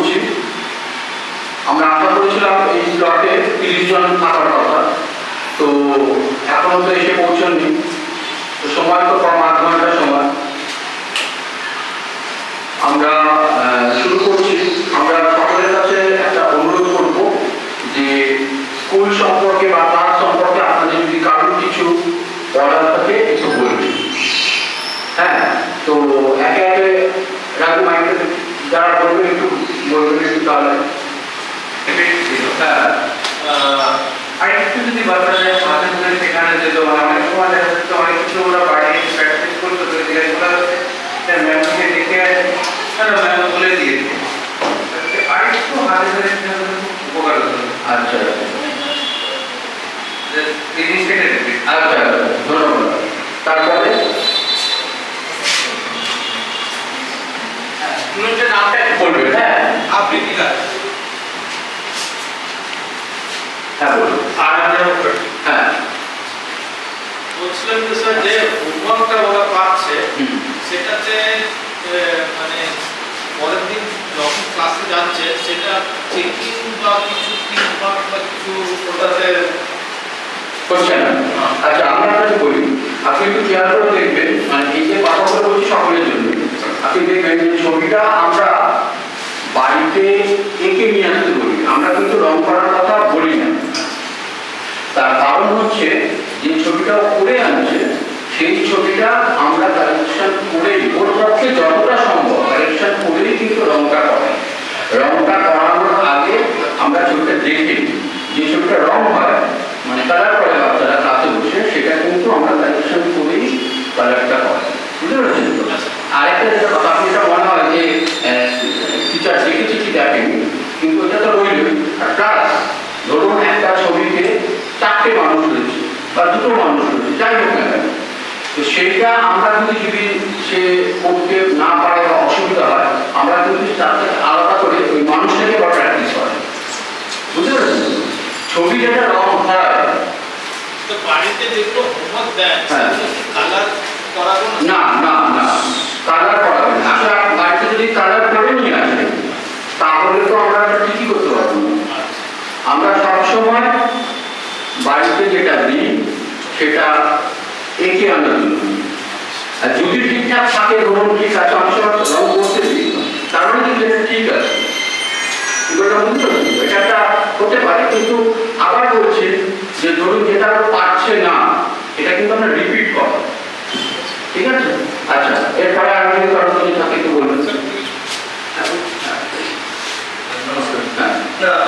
করছি। আমরা আশা করেছিলাম এই স্লটে 30 জন থাকার কথা, তো এখনো তো এসে পৌঁছাননি। তো সময় তো কম, 8 ঘন্টার সময়। আমরা শুরু করছি। আমরা সকলের কাছে একটা অনুরোধ করব যে স্কুল সম্পর্কে বা ক্লাস সম্পর্কে আপনাদের যদি কারোর কিছু বলার থাকে একটু বলবেন। হ্যাঁ, তো একে একে রাখবো মাইকে, যারা বলবেন একটু বলবেন একটু তাহলে। হ্যাঁ, আরেকটু যদি বলা যায় মাঝে মাঝে শেখানো যেত, মানে অনেক সময় দেখা যাচ্ছে অনেক কিছু ওরা বাড়ি প্র্যাকটিস করতো, তো জিজ্ঞাসা করা হচ্ছে ম্যামকে দেখে আছে, ম্যাম বলে দিয়েছে। আরেকটু হাতে ধরে শেখানো উপকার হতো। আচ্ছা জিনিসটাকে দেখবে। আচ্ছা, ধন্যবাদ। তারপরে স্টুডেন্টের নামটা একটু বলবেন। হ্যাঁ, আপনি ঠিক আছে। হ্যাঁ বলুন। হ্যাঁ, বলছিলাম যে স্যার, যে হোমওয়ার্কটা ওরা পাচ্ছে সেটাতে মানে পরের দিন যখন ক্লাসে যাচ্ছে সেটা চেকিং বা কিছু ফিডব্যাক বা কিছু ওটাতে করছেন না। আচ্ছা, আমরা আপনাকে বলি, আপনি একটু খেয়াল করে দেখবেন, মানে এই যে কথাগুলো বলছি সকলের জন্য, আপনি দেখবেন যে ছবিটা আমরা বাড়িতে এঁকে নিয়ে আসতে বলি, আমরা কিন্তু রং করার কথা বলি না। তার কারণ হচ্ছে যে ছবিটা করে আনছে সেই ছবিটা আমরা কারেকশন করেই, ওর পক্ষে যতটা সম্ভব কারেকশন করেই কিন্তু রংটা করে। রংটা করানোর আগে আমরা ছবিটা দেখি, যে ছবিটা রং হয় মানে কালার করে বাচ্চারা ক্লাসে বসে, সেটা কিন্তু আমরা কারেকশন করেই কালারটা করে। বুঝতে পেরেছেন তো? আরেকটা যেটা কথা, আপনি এটা মনে হয় যে টিচার দেখেছি কি দেখেনি, কিন্তু এটা তো রইল। আর প্লাস ধরুন একটা ছবিতে 4টে মানুষ রয়েছে বা 2টো মানুষ রয়েছে, যাই হোক না কেন, তো সেইটা আমরা যদি সে করতে না পারে বা অসুবিধা হয়, আমরা কিন্তু তাকে আলাদা করে ওই মানুষটাকে বা প্র্যাকটিস করে। বুঝতে পেরেছেন? ছবি যেটা রং হয়, তো বাড়িতে যেগুলো হোমওয়ার্ক দেয় হ্যাঁ, কালার করাবো না না না, কালার করাবেন। আসলে বাড়িতে যদি কালার করে নিয়ে আসেন তাহলে তো আমরা ঠিকই করতে পারবো না। আমরা সবসময় বাড়িতে যেটা দিই সেটা এঁকে আনার জন্য। আর যদি ঠিকঠাক থাকে, ধরুন ঠিক আছে, অনেক সময় রং করতে দিই, তার মানে কিন্তু এটা ঠিক আছে। এটা একটা হতে পারে, কিন্তু আবার বলছি যে ধরুন যেটা পারছে না এটা কিন্তু আমরা রিপিট করা, ঠিক আছে? আচ্ছা, এরপরে আর যদি কারো যদি থাকে একটু বলবেন।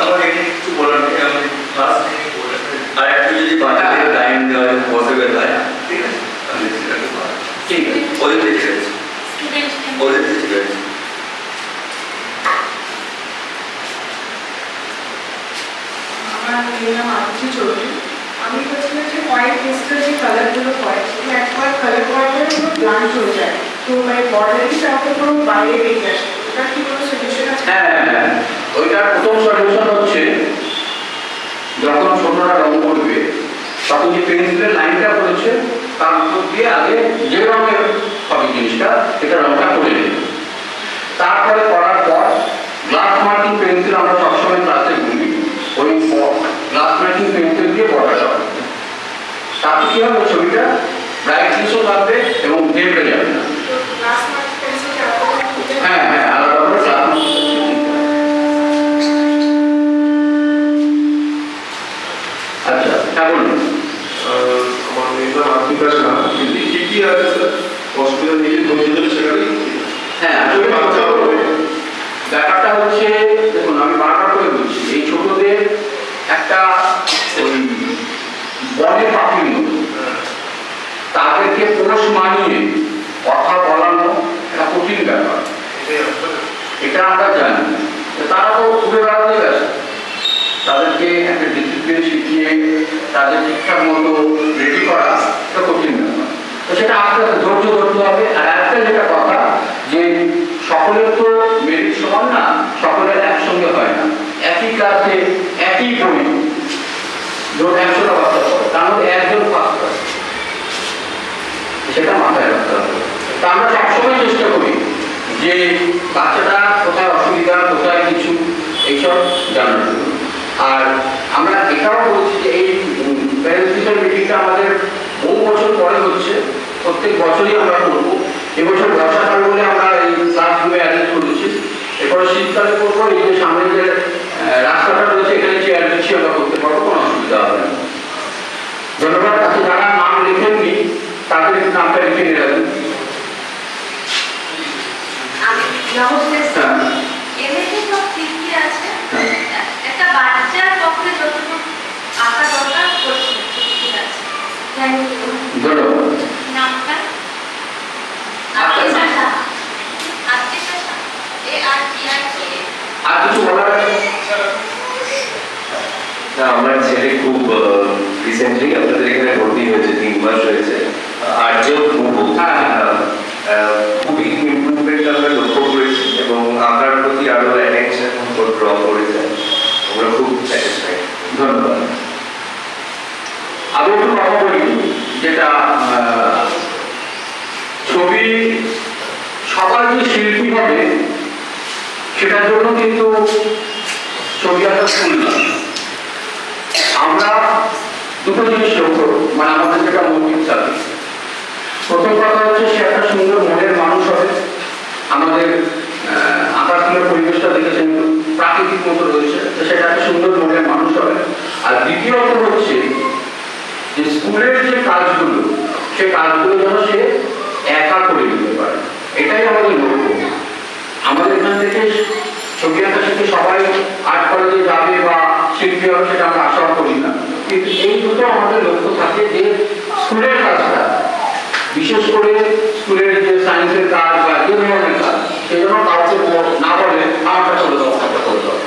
আমার এখানে কিছু বলার নেই, আমি ক্লাস থেকে বলে আর একটু যদি বাচ্চাদের টাইম দেওয়া পসিবল হয়, ঠিক আছে? আমি সেটাকে ঠিক আছে, ওদের ঠিক আছে, ওদের ঠিক আছে। আমার নাম আরতি চৌধুরী। আমি বলছিলাম যে হোয়াইট পেস্টের যে কালারগুলো হয় সেগুলো একবার কালার করার পরে পুরো ব্লান্ট হয়ে যায়, তো মানে বর্ডারিংটা পুরো বাইরে বেরিয়ে আসে, ওটা কি কোনো সলিউশন আছে? হ্যাঁ হ্যাঁ হ্যাঁ, ওইটার প্রথম সলিউশন হচ্ছে যখন ছোটরা রং করবে তখন যে পেন্সিলের লাইনটা করেছে তার উপর দিয়ে আগে যে রঙের হবে জিনিসটা সেটা রংটা করে নেবে। তারপরে করার পর গ্লাস মার্কিং পেন্সিল, আমরা সবসময় ক্লাসে বলি ওই গ্লাস মার্কিং পেন্সিল দিয়ে বর্ডারটা করবে। তাতে কি হবে, ছবিটা ব্রাইটনেসও থাকবে এবং দেবে যাবে না। তো গ্লাস মার্ক পেন্সিলটা আলাদা করে হ্যাঁ হ্যাঁ, আলাদা করে গ্লাস আচ্ছা, হ্যাঁ বলুন। আমার মেয়ের আর্থিকার না, কিন্তু কি কি আছে স্যার অসুবিধা নিজের ধৈর্য সেখানেই। হ্যাঁ, আসলে ব্যাপারটা হচ্ছে, দেখুন আমি বারবার করে বলছি, এই ছোটদের একটা ওই বনে পাখির মতো তাদেরকে পোষ মানিয়ে কথা বলানো একটা কঠিন ব্যাপার। এটা আমরা জানি, তারা তো ঘুরে বেড়াতে ব্যস্ত, তাদেরকে একটা ডিসিপ্লিন শিখিয়ে তাদের ঠিকঠাক মতো রেডি করা একটা কঠিন ব্যাপার। তো সেটা আস্তে আস্তে ধৈর্য ধরতে হবে। আর একটা যেটা কথা, যে সকলের তো মেরিট সমান না, সকলের একসঙ্গে হয় না। একই ক্লাসে একই বই ধরুন 100টা বাচ্চা পড়ে, তার মধ্যে একজন পাস করে, সেটা মাথায় রাখতে হবে। তা আমরা সবসময় চেষ্টা করি যে বাচ্চাটা কোথায় অসুবিধা, কোথায় কিছু এইসব জানার জন্য। আর আমরা এটাও বলছি যে এই প্যারেন্টস টিচার মিটিংটা আমাদের বহু বছর পরে হচ্ছে, প্রত্যেক বছরই আমরা করবো। এবছর বর্ষাকাল বলে আমরা এই ক্লাসগুলো অ্যারেঞ্জ করেছি, এরপরে শীতকালে করবো। এই যে সামনে যে রাস্তাটা রয়েছে এখানে চেয়ার দিচ্ছি, আমরা করতে পারবো, কোনো অসুবিধা হবে না। ধন্যবাদ। আচ্ছা, যারা নাম লেখেননি তাদের একটু নামটা লিখে নিয়ে যাবেন। নমস্কার। এমনিতে সব ঠিকই আছে, একটা বাচ্চার পক্ষে যতটুকু আঁকা দরকার করছে ঠিক আছে। Thank you. ধন্যবাদ। নামটা আর কিছু বলার আছে? না, আমার ছেলে খুব রিসেন্টলি আপনাদের এখানে ভর্তি হয়েছে, 3 মাস হয়েছে। আর্যও খুব খুবই ইমপ্রুভমেন্ট আমরা লক্ষ্য করেছি এবং আঁকার প্রতি আরো অ্যাটেনশন ড্র করেছে। আমরা খুব স্যাটিসফাইড। ধন্যবাদ। আমি একটু কথা বলি, যেটা ছবি সবার যে শিল্পী হবে সেটার জন্য কিন্তু ছবি আঁকা ভুল না। আমরা দুটো জিনিস লক্ষ্য, মানে আমাদের যেটা মৌলিক চাকরি, প্রথম কথা হচ্ছে সে একটা সুন্দর মনের মানুষ হবে। আমাদের আঁকার পরিবেশটা দেখেছেন প্রাকৃতিক মতো রয়েছে, তো সেটা একটা সুন্দর মনের মানুষ হবে। আর দ্বিতীয়ত হচ্ছে যে স্কুলের যে কাজগুলো, সে কাজগুলো যেন সে একা করে নিতে পারে, এটাই আমাদের লক্ষ্য। আমাদের এখান থেকে ছবি আঁকা শিখে সবাই আর্ট কলেজে যাবে বা শিল্পী হবে সেটা আমরা আশা করি না, কিন্তু এই দুটো আমাদের লক্ষ্য থাকে যে স্কুলের কাজটা, বিশেষ করে স্কুলের যে সায়েন্সের কাজ বা যে ধরনের কাজ, সেজন্য কাউকে না বলে আমারটা করে দাও, আমারটা করে দাও।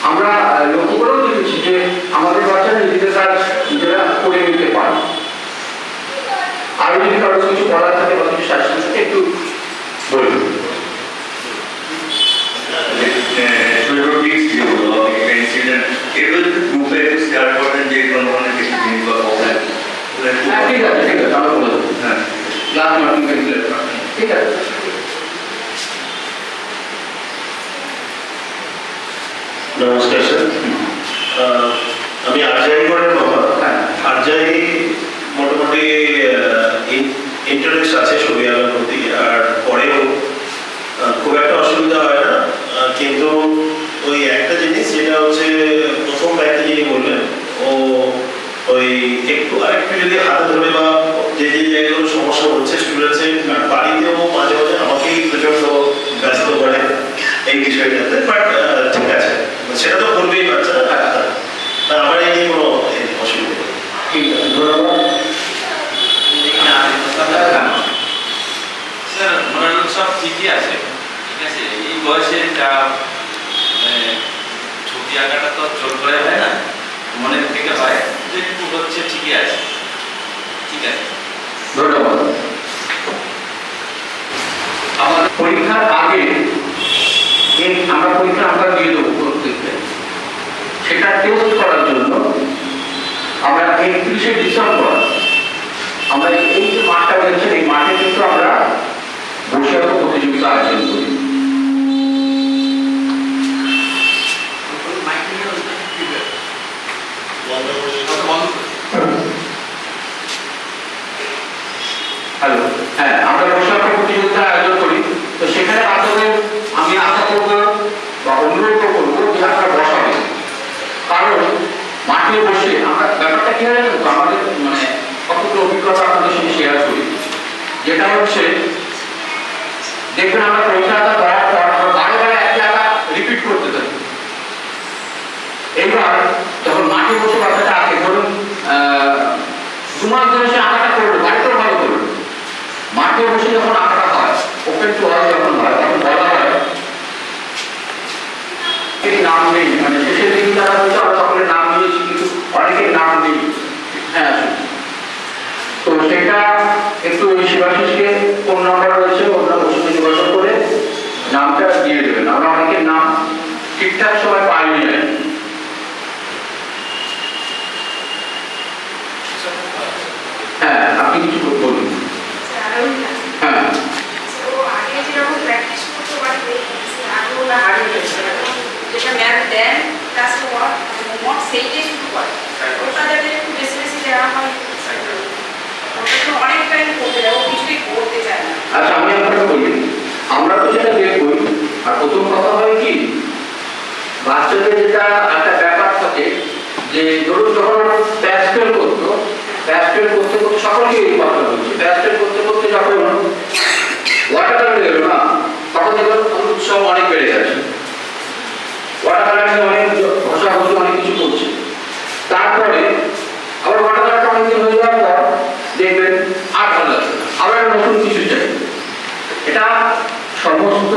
আমরা লক্ষ্য করেও দেখেছি যে আমাদের বাচ্চারা নিজেদের কাজ নিজেরা করে নিতে পারে। আরো যদি কারো কিছু বলার থাকে বা কিছু শাসন থাকে একটু বলুন। ঠিক আছে, ঠিক আছে, আমরা বলে দেবো। হ্যাঁ, লাস্ট মার্কিং ঠিক আছে। নমস্কার স্যার, আমি আরজাই করেন বাবা। আরজাই মোটামুটি ইন্টারেস্ট আছে ছবি আঁকার প্রতি, আর পরেও খুব একটা অসুবিধা হয় না। কিন্তু ওই একটা জিনিস, যেটা হচ্ছে প্রথম একটা যিনি বললেন, ও ওই একটু আরেকটু যদি হাতে ধরে বা যে যে জায়গাগুলো সমস্যা হচ্ছে স্টুডেন্টসের, বাড়িতেও মাঝে মাঝে আমাকেই প্রচন্ড ব্যস্ত করে এই বিষয়টাতে। বাট ঠিক আছে, সেটা তো করবেই বাচ্চারা, আমার এই নিয়ে কোনো অসুবিধা নেই। ঠিক আছে, ধন্যবাদ। স্যার মনে সব ঠিকই আছে, ঠিক আছে। এই বয়সে যা ছবি আঁকাটা তো জোর করে হয় না, মনের থেকে হয়, যেটুকু হচ্ছে ঠিকই আছে, ঠিক আছে। ধন্যবাদ। আমাদের পরীক্ষার আগে আমরা পরীক্ষা আমরা দিয়ে দেবো প্রত্যেককে, সেটা টেস্ট করার জন্য আমরা 31শে ডিসেম্বর আমরা এই যে মাঠটা বলেছেন, এই মাঠে কিন্তু আমরা বসে প্রতিযোগিতা আয়োজন করি। হ্যালো, হ্যাঁ, আমরা বসে প্রতিযোগিতা আয়োজন করি। তো সেখানে বাচ্চাদের আমি আশা করবো বা অনুরোধ করবো যে আপনারা বসাবেন, কারণ মাঠে বসে আমরা ব্যাপারটা কি হয় জানেন তো, আমাদের মানে কতগুলো অভিজ্ঞতা আপনাদের সঙ্গে শেয়ার করি। যেটা হচ্ছে দেখবেন আমরা পরীক্ষাটা দেওয়ার পর আমরা বারে বারে এক জায়গা রিপিট করতে থাকি। এইবার যখন মাঠে বসে বাচ্চাটা আঁকে, ধরুন 2 মাস ধরে সে আঁকাটা করলো, বাড়িতেও ভালো করলো, মাঠে বসে যখন আঁকাটা হয়, ওপেন টু অল যখন হয়, তখন বলা হয় নাম নেই, মানে শেষের দিকে যারা বলছে আমরা সকলের নাম নিয়েছি কিন্তু অনেকের নাম নেই। হ্যাঁ, তো সেটা একটু ওই শিবাশিসকে ফোন নাম্বার রয়েছে, ওনার ওর সঙ্গে যোগাযোগ করে নামটা দিয়ে দেবেন। আমরা অনেকের নাম ঠিকঠাক সময় পাইনি আর কি। হ্যাঁ, আপনি কিছু বলুন। হ্যাঁ, ও আগে যেরকম প্র্যাকটিস করতে পারবে, আগে ওরা হারিয়ে গেছে, যেটা ম্যাম দেন ক্লাসে ওয়ার্ক হোমওয়ার্ক সেইটাই শুরু করে ওটা যাতে একটু বেশি বেশি দেওয়া হয় ওটা তো অনেক টাইম করতে যায় ও কিছুই করতে চায় না। আচ্ছা আমি আপনাকে বলি, আমরা তো সেটা দেখবই। আর প্রথম কথা হয় কি, বাচ্চাদের যেটা একটা ব্যাপার থাকে যে ধরুন যখন প্যাস্টেল করতো, প্যাস্টেল করতে করতে সকলকে এই কথা বলছি, প্যাস্টেল করতে করতে যখন ওয়াটার কালার এলো না, তখন দেখবেন উৎসব অনেক বেড়ে গেছে, ওয়াটার কালার অনেক ঘষাঘষি অনেক কিছু করছে। তারপরে আবার ওয়াটার কালারটা অনেকদিন হয়ে যাওয়ার পর দেখবেন আর ভালো লাগছে না, আবার নতুন কিছু চাই। এটা সমস্ত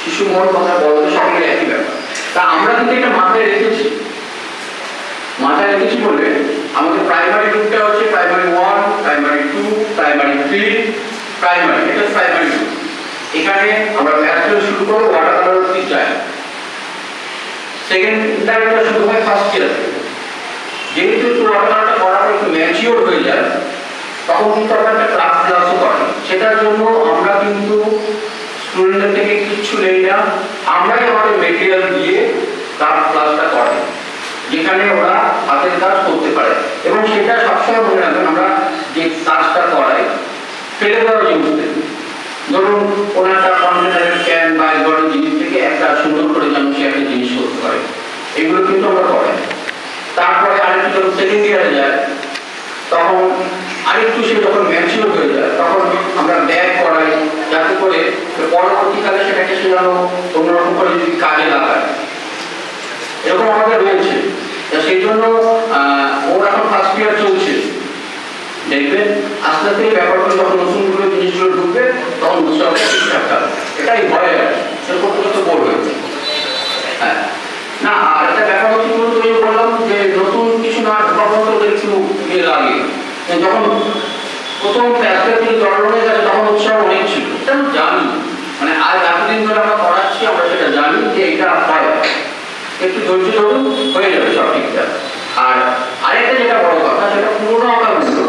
শিশু মন কথা বলতে সকলের একই ব্যাপার। তা আমরা কিন্তু এটা মাথায় রেখেছি, মাথায় রেখেছি বলে আমাদের প্রাইমারি গ্রুপটা হচ্ছে প্রাইমারি 1, প্রাইমারি 2, প্রাইমারি 3, প্রাইমারি, এটা প্রাইমারি গ্রুপ। এখানে আমরা প্যাস্টেল শুরু করবো, ওয়াটার কালার অবধি যাই। সেকেন্ড ইন্টারভিউটা শুরু হয় ফার্স্ট ইয়ার থেকে। যেহেতু একটু ওয়াটার কালারটা করার পর একটু ম্যাচিওর হয়ে যায়, তখন কিন্তু আমরা একটা ক্লাসও করি। সেটার জন্য আমরা কিন্তু স্টুডেন্টদের থেকে কিচ্ছু নেই না, আমরাই আমাদের মেটেরিয়াল দিয়ে তার ক্লাসটা করাই, যেখানে ওরা হাতের কাজ করতে পারে। এবং সেটা সবসময় মনে রাখবেন, আমরা যে কাজটা করাই ফেলে দেওয়ার জিনিস থেকে, ধরুন কোনো একটা কন্টেনারের ক্যান বা এই ধরনের জিনিস থেকে একটা সুন্দর করে যেন সে একটা জিনিস করতে পারে, এগুলো কিন্তু আমরা করাই। তারপরে আরেকটু যখন সেকেন্ড ইয়ারে যায়, তখন আরেকটু সে যখন ম্যাচিওর হয়ে যায়, তখন আমরা ব্যাগ করাই, যাতে করে পরবর্তীকালে সেটাকে সে যেন অন্যরকম করে যদি কাজে লাগায়। এরকম আমাদের রয়েছে। সেই জন্য ওর এখন ফার্স্ট ইয়ার চলছে, দেখবেন আস্তে আস্তে এই ব্যাপারগুলো যখন নতুনগুলো জিনিসগুলো ঢুকবে, তখন উৎসবটা ঠিকঠাক থাকবে। এটাই ভয় আছে, সেরকম তো বোর হয়েছে। হ্যাঁ না, আর একটা ব্যাপার হচ্ছে তুমি বললাম যে নতুন কিছু না ঢোকার তো ওদের একটু ইয়ে লাগে। যখন প্রথম প্যাস্টেল থেকে জড়ানো হয়ে গেছে, তখন উৎসাহ অনেক ছিল, এটা আমি জানি। মানে আজ এতদিন ধরে আমরা করাচ্ছি, আমরা সেটা জানি যে এটা হয়। একটু ধৈর্য ধরুন, হয়ে যাবে সব ঠিকঠাক। আর আরেকটা যেটা বড় কথা, সেটা পুরোনো আঁকাগুলো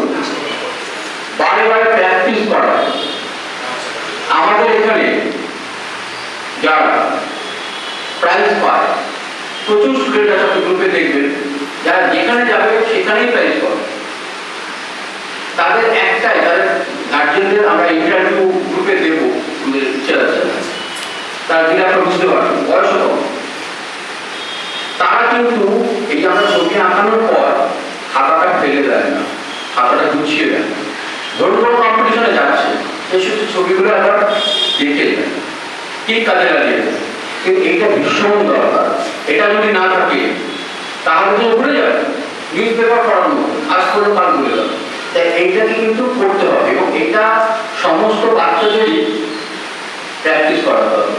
বারে বারে প্র্যাকটিস করা। আমাদের এখানে যারা প্রাইজ পায়, প্রচুর স্টুডেন্ট আছে গ্রুপে, দেখবেন যারা যেখানে যাবে সেখানেই প্রাইজ পাবে। তাদের একটাই, তাদের গার্জেনদের আমরা ইন্টারভিউ গ্রুপে দেবো, আমাদের টিচার আছে, তারা দিলে আমরা বুঝতে পারবেন বয়স কম। তারা কিন্তু এই যে আমরা ছবি আঁকানোর পর খাতাটা ফেলে দেয় না, খাতাটা গুছিয়ে দেয় না। ধরুন কোনো কম্পিটিশনে যাচ্ছে, এই শুধু ছবিগুলো আবার দেখে যায়, কি কাজে লাগিয়ে দেয়। কিন্তু এইটা ভীষণ দরকার। এটা যদি না থাকে তাহলে তো ভুলে যাবে, নিউজ পেপার পড়ানো আজ করে কাল ভুলে যাবে। তাই এইটাকে কিন্তু করতে হবে, এবং এটা সমস্ত বাচ্চাদেরই প্র্যাকটিস করাতে হবে।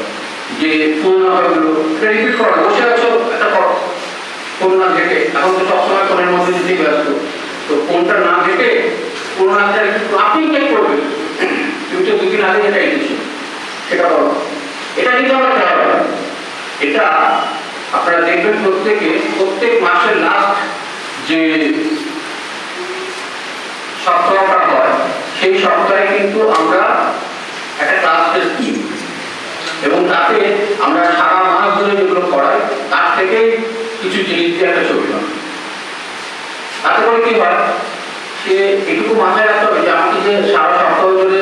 যে পুরোনো আঁকাগুলো রিপিট করা, বসে আছো একটা করো, ফোন না ঘেটে। এখন তো সবসময় ফোনের মধ্যে দিতে ব্যস্ত, তো ফোনটা না ঘেটে পুরোনো আঁকা আপনি চেক করবেন, তুমি তো 2 দিন আগে যেটা এসেছো সেটা করো। এটা কিন্তু আমরা খেলা হবে। এটা আপনারা দেখবেন প্রত্যেক মাসের লাস্ট যে সপ্তাহটা হয়, সেই সপ্তাহে কিন্তু আমরা একটা ক্লাস টেস্ট নিই, এবং তাতে আমরা সারা মাস ধরে যেগুলো করাই তার থেকে কিছু জিনিস দিয়ে একটা ছবি হয়। তাতে করে কি হয়, সে এটুকু মাথায় রাখতে হবে যে আমাকে যে সারা সপ্তাহ ধরে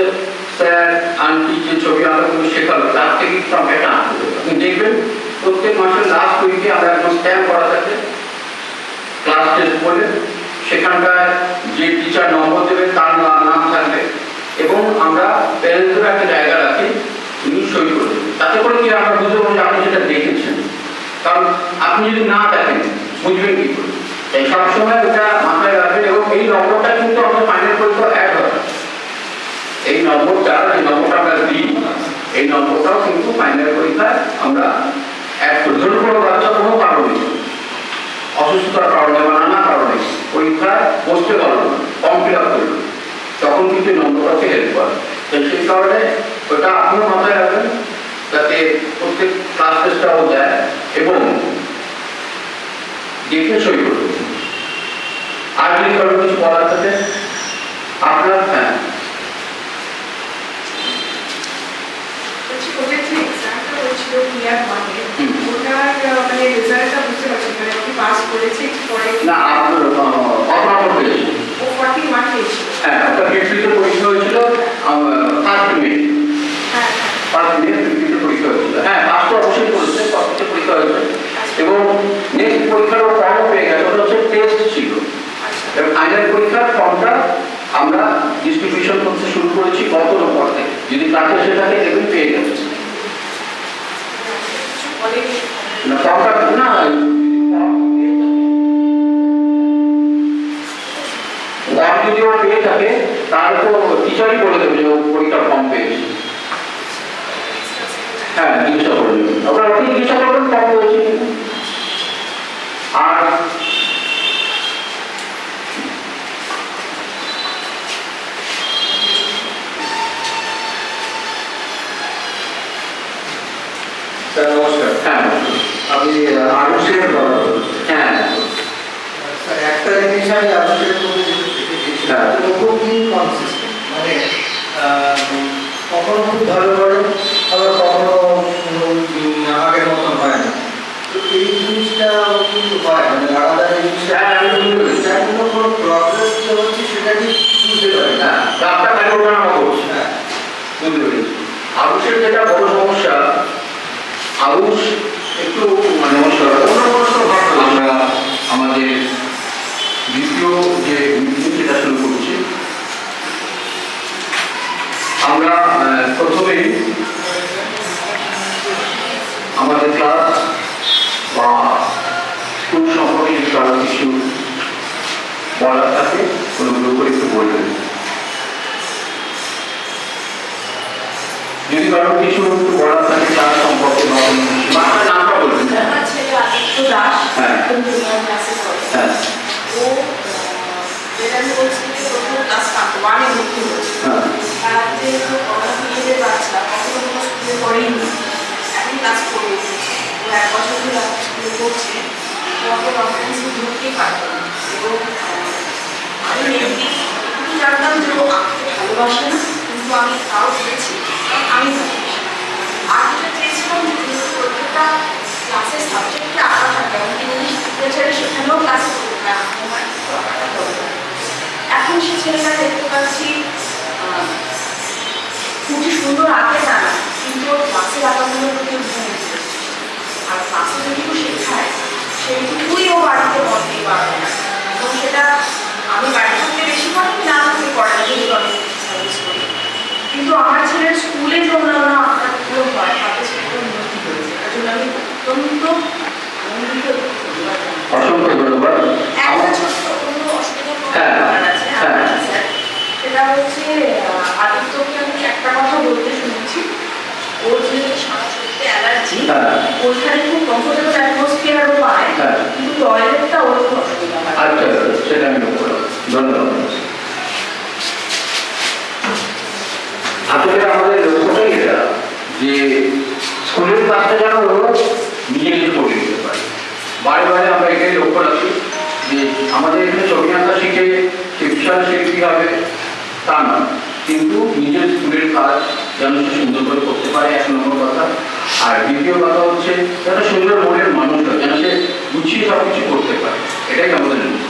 স্যার আন্টি যে ছবি আঁকাগুলো শেখালো, তার থেকে কিন্তু আমরা এটা আঁকতে হবে। আপনি দেখবেন প্রত্যেক মাসের লাস্ট উইকে আমরা একদম স্ট্যাম্প করা থাকে ক্লাস টেস্ট বলে, সেখানটায় যে টিচার নম্বর দেবে তার নাম থাকবে, এবং আমরা প্যারেন্টসদের একটা জায়গা রাখি, তিনি সই করে দেবেন। তাতে করে কি আমরা বুঝতে পারবো যে আপনি যেটা দেখেছেন, কারণ আপনি যদি না দেখেন বুঝবেন কি করে। তাই সবসময় ওটা মাথায় রাখবেন, এবং এই নম্বরটা কিন্তু আমাদের ফাইনাল পরীক্ষা অ্যাড হয়। এই নম্বরটা, যে নম্বরটা আমরা দিই, এই নম্বরটাও কিন্তু ফাইনাল পরীক্ষায় আমরা অ্যাড করি। ধরুন কোনো বাচ্চা কোনো কারণে, অসুস্থতার কারণে বা নানা কারণে পরীক্ষায় বসতে পারলো না, ফর্ম ফিল আপ করলো, তখন কিন্তু নম্বরটাকে হেল্প করে। সেই কারণে ওটা আপনিও মাথায় রাখবেন, যাতে প্রত্যেক ক্লাস টেস্টটাও দেয় এবং দেখে সই করবে। আর যদি কারো কিছু বলার থাকে আপনার, হ্যাঁ ওদের যে এক্সামটা হয়েছিল ক্লিয়ার ওয়ানে, ওটা মানে রেজাল্টটা বুঝতে পারছি মানে ও কি পাস করেছে কি করে না আপনার কত নম্বর পেয়েছে? ও 41 পেয়েছিল। হ্যাঁ ওটা ফিফটিতে পরীক্ষা হয়েছিল ফার্স্ট মে, হ্যাঁ ফার্স্ট মে ফিফটিতে পরীক্ষা হয়েছিল। হ্যাঁ পাস তো অবশ্যই করেছে, ফার্স্টে পরীক্ষা হয়েছে এবং নেক্সট পরীক্ষার ও ফর্ম পেয়ে গেছে, ওটা হচ্ছে টেস্ট ছিল। এবং ফাইনাল পরীক্ষার ফর্মটা আমরা ডিস্ট্রিবিউশন করতে শুরু করেছি গত নম্বর থেকে, যদি কাছে এসে থাকে দেখুন পেয়ে যাবে। না ফর্মটা না ফর্ম যদি ও পেয়ে থাকে তাহলে তো টিচারই বলে দেবে যে ও পরীক্ষার ফর্ম পেয়েছে। হ্যাঁ জিজ্ঞাসা করে দেবেন, আপনারা ওকে জিজ্ঞাসা করবেন ফর্ম পেয়েছে কিনা। আর স্যার নমস্কার, হ্যাঁ আমি আরুষের বাবা। হ্যাঁ স্যার একটা জিনিস আমি আরুষের মধ্যে যেটা দেখেছি, হ্যাঁ। ও খুব ইনকনসিস্টেন্ট, মানে কখনো খুব ভালো করে আবার কখনো আগের মতন হয় না। তো এই জিনিসটা কিন্তু হয় মানে লাগাতার এই জিনিসটা হ্যাঁ, আমি বুঝতে পেরেছি। যার জন্য কোনো প্রগ্রেস যে হচ্ছে সেটা ঠিক বুঝতে পারি না। হ্যাঁ ডাক্তার কাজে ওঠানামা করছে। হ্যাঁ বুঝতে পেরেছি। আরুষের যেটা বড় সমস্যা, আরুষ একটু মানে আমরা আমাদের দ্বিতীয় যে মিটিং সেটা শুরু করছি। আমরা প্রথমেই আমাদের ক্লাস বা স্কুল সম্পর্কে যদি কারো কিছু বলার থাকে অনুগ্রহ করে একটু বলবেন। যদি কারো কিছু একটু বলার থাকে ক্লাস সম্পর্কে বা অন্য কিছু, বা আপনার নামটা বলবেন। হ্যাঁ আমার ছেলে আদিত্য দাস হ্যাঁ। একদম জুনিয়র ক্লাসে পড়ে। হ্যাঁ ও যেটা আমি বলছি যে প্রথম ক্লাস 1-এ ভর্তি হয়েছে। হ্যাঁ তার যেহেতু করোনা পিরিয়ডের বাচ্চা কখনো কোনো স্কুলে পড়েইনি, এখন ক্লাস 4-এ উঠেছে। ও 1 বছর ধরে স্কুলে পড়ছে, ও আমাকে কনফারেন্সে ধরতেই পারতো না। এবং আমি মেনলি একটু জানতাম যে ও আঁকতে ভালোবাসে না, কিন্তু আমি তাও দিয়েছি কারণ আমি ভালোবাসি। আর যেটা চেয়েছিলাম যে যেহেতু প্রত্যেকটা ক্লাসের সাবজেক্টে আঁকা থাকে, এমনকি ইংলিশ লিটারেচারে সেখানেও ক্লাসে করতে আমার একটু আঁকাটা দরকার। এখন সে ছেলেটা দেখতে পাচ্ছি খুবই সুন্দর আঁকে না, কিন্তু ওর ক্লাসের আঁকাগুলোর প্রতি ভূমিকা, আর ক্লাসে যেটুকু শেখায় সেইটুকুই ও বাড়িতে মন দিয়ে পারবে না। এবং সেটা আমি বাড়ি থাকতে বেশি পারি না, থাকতে পড়ে না, যেহেতু আমি সার্ভিস করি। কিন্তু আমার ছেলের স্কুলে যে অন্যান্য আঁকাগুলো হয় তাতে সেটা উন্নতি হয়েছে, তার জন্য আমি অত্যন্ত আনন্দিত। অসংখ্য ধন্যবাদ। একটা ছোট্ট কোনো অসুবিধা হ্যাঁ, আছে হ্যাঁ। স্যার, সেটা হচ্ছে আদিত্যকে আমি একটা কথা বলতে শুনেছি, ওর যেহেতু শ্বাসকষ্টে অ্যালার্জি, হ্যাঁ। ওইখানে খুব কমফোর্টেবল অ্যাটমসফিয়ারও পায়, হ্যাঁ। কিন্তু টয়লেটটা ওর খুব অসুবিধা হয়। আচ্ছা সেটা আমি বললাম, ধন্যবাদ। আসলে আমাদের লক্ষ্যটাই এটা যে স্কুলের ক্লাসটা যেন ওরা নিজে নিজে করে দিতে পারে। বারে বারে আমরা এটাই লক্ষ্য রাখি যে আমাদের এখানে ছবি আঁকা শিখে সে বিশাল শিল্পী হবে তা না, কিন্তু নিজের স্কুলের কাজ যেন সে সুন্দর করে করতে পারে, 1 নম্বর কথা। আর দ্বিতীয় কথা হচ্ছে যেন সুন্দর মনের মানুষ হয়, যেন সে গুছিয়ে সব কিছু করতে পারে, এটাই আমাদের লক্ষ্য।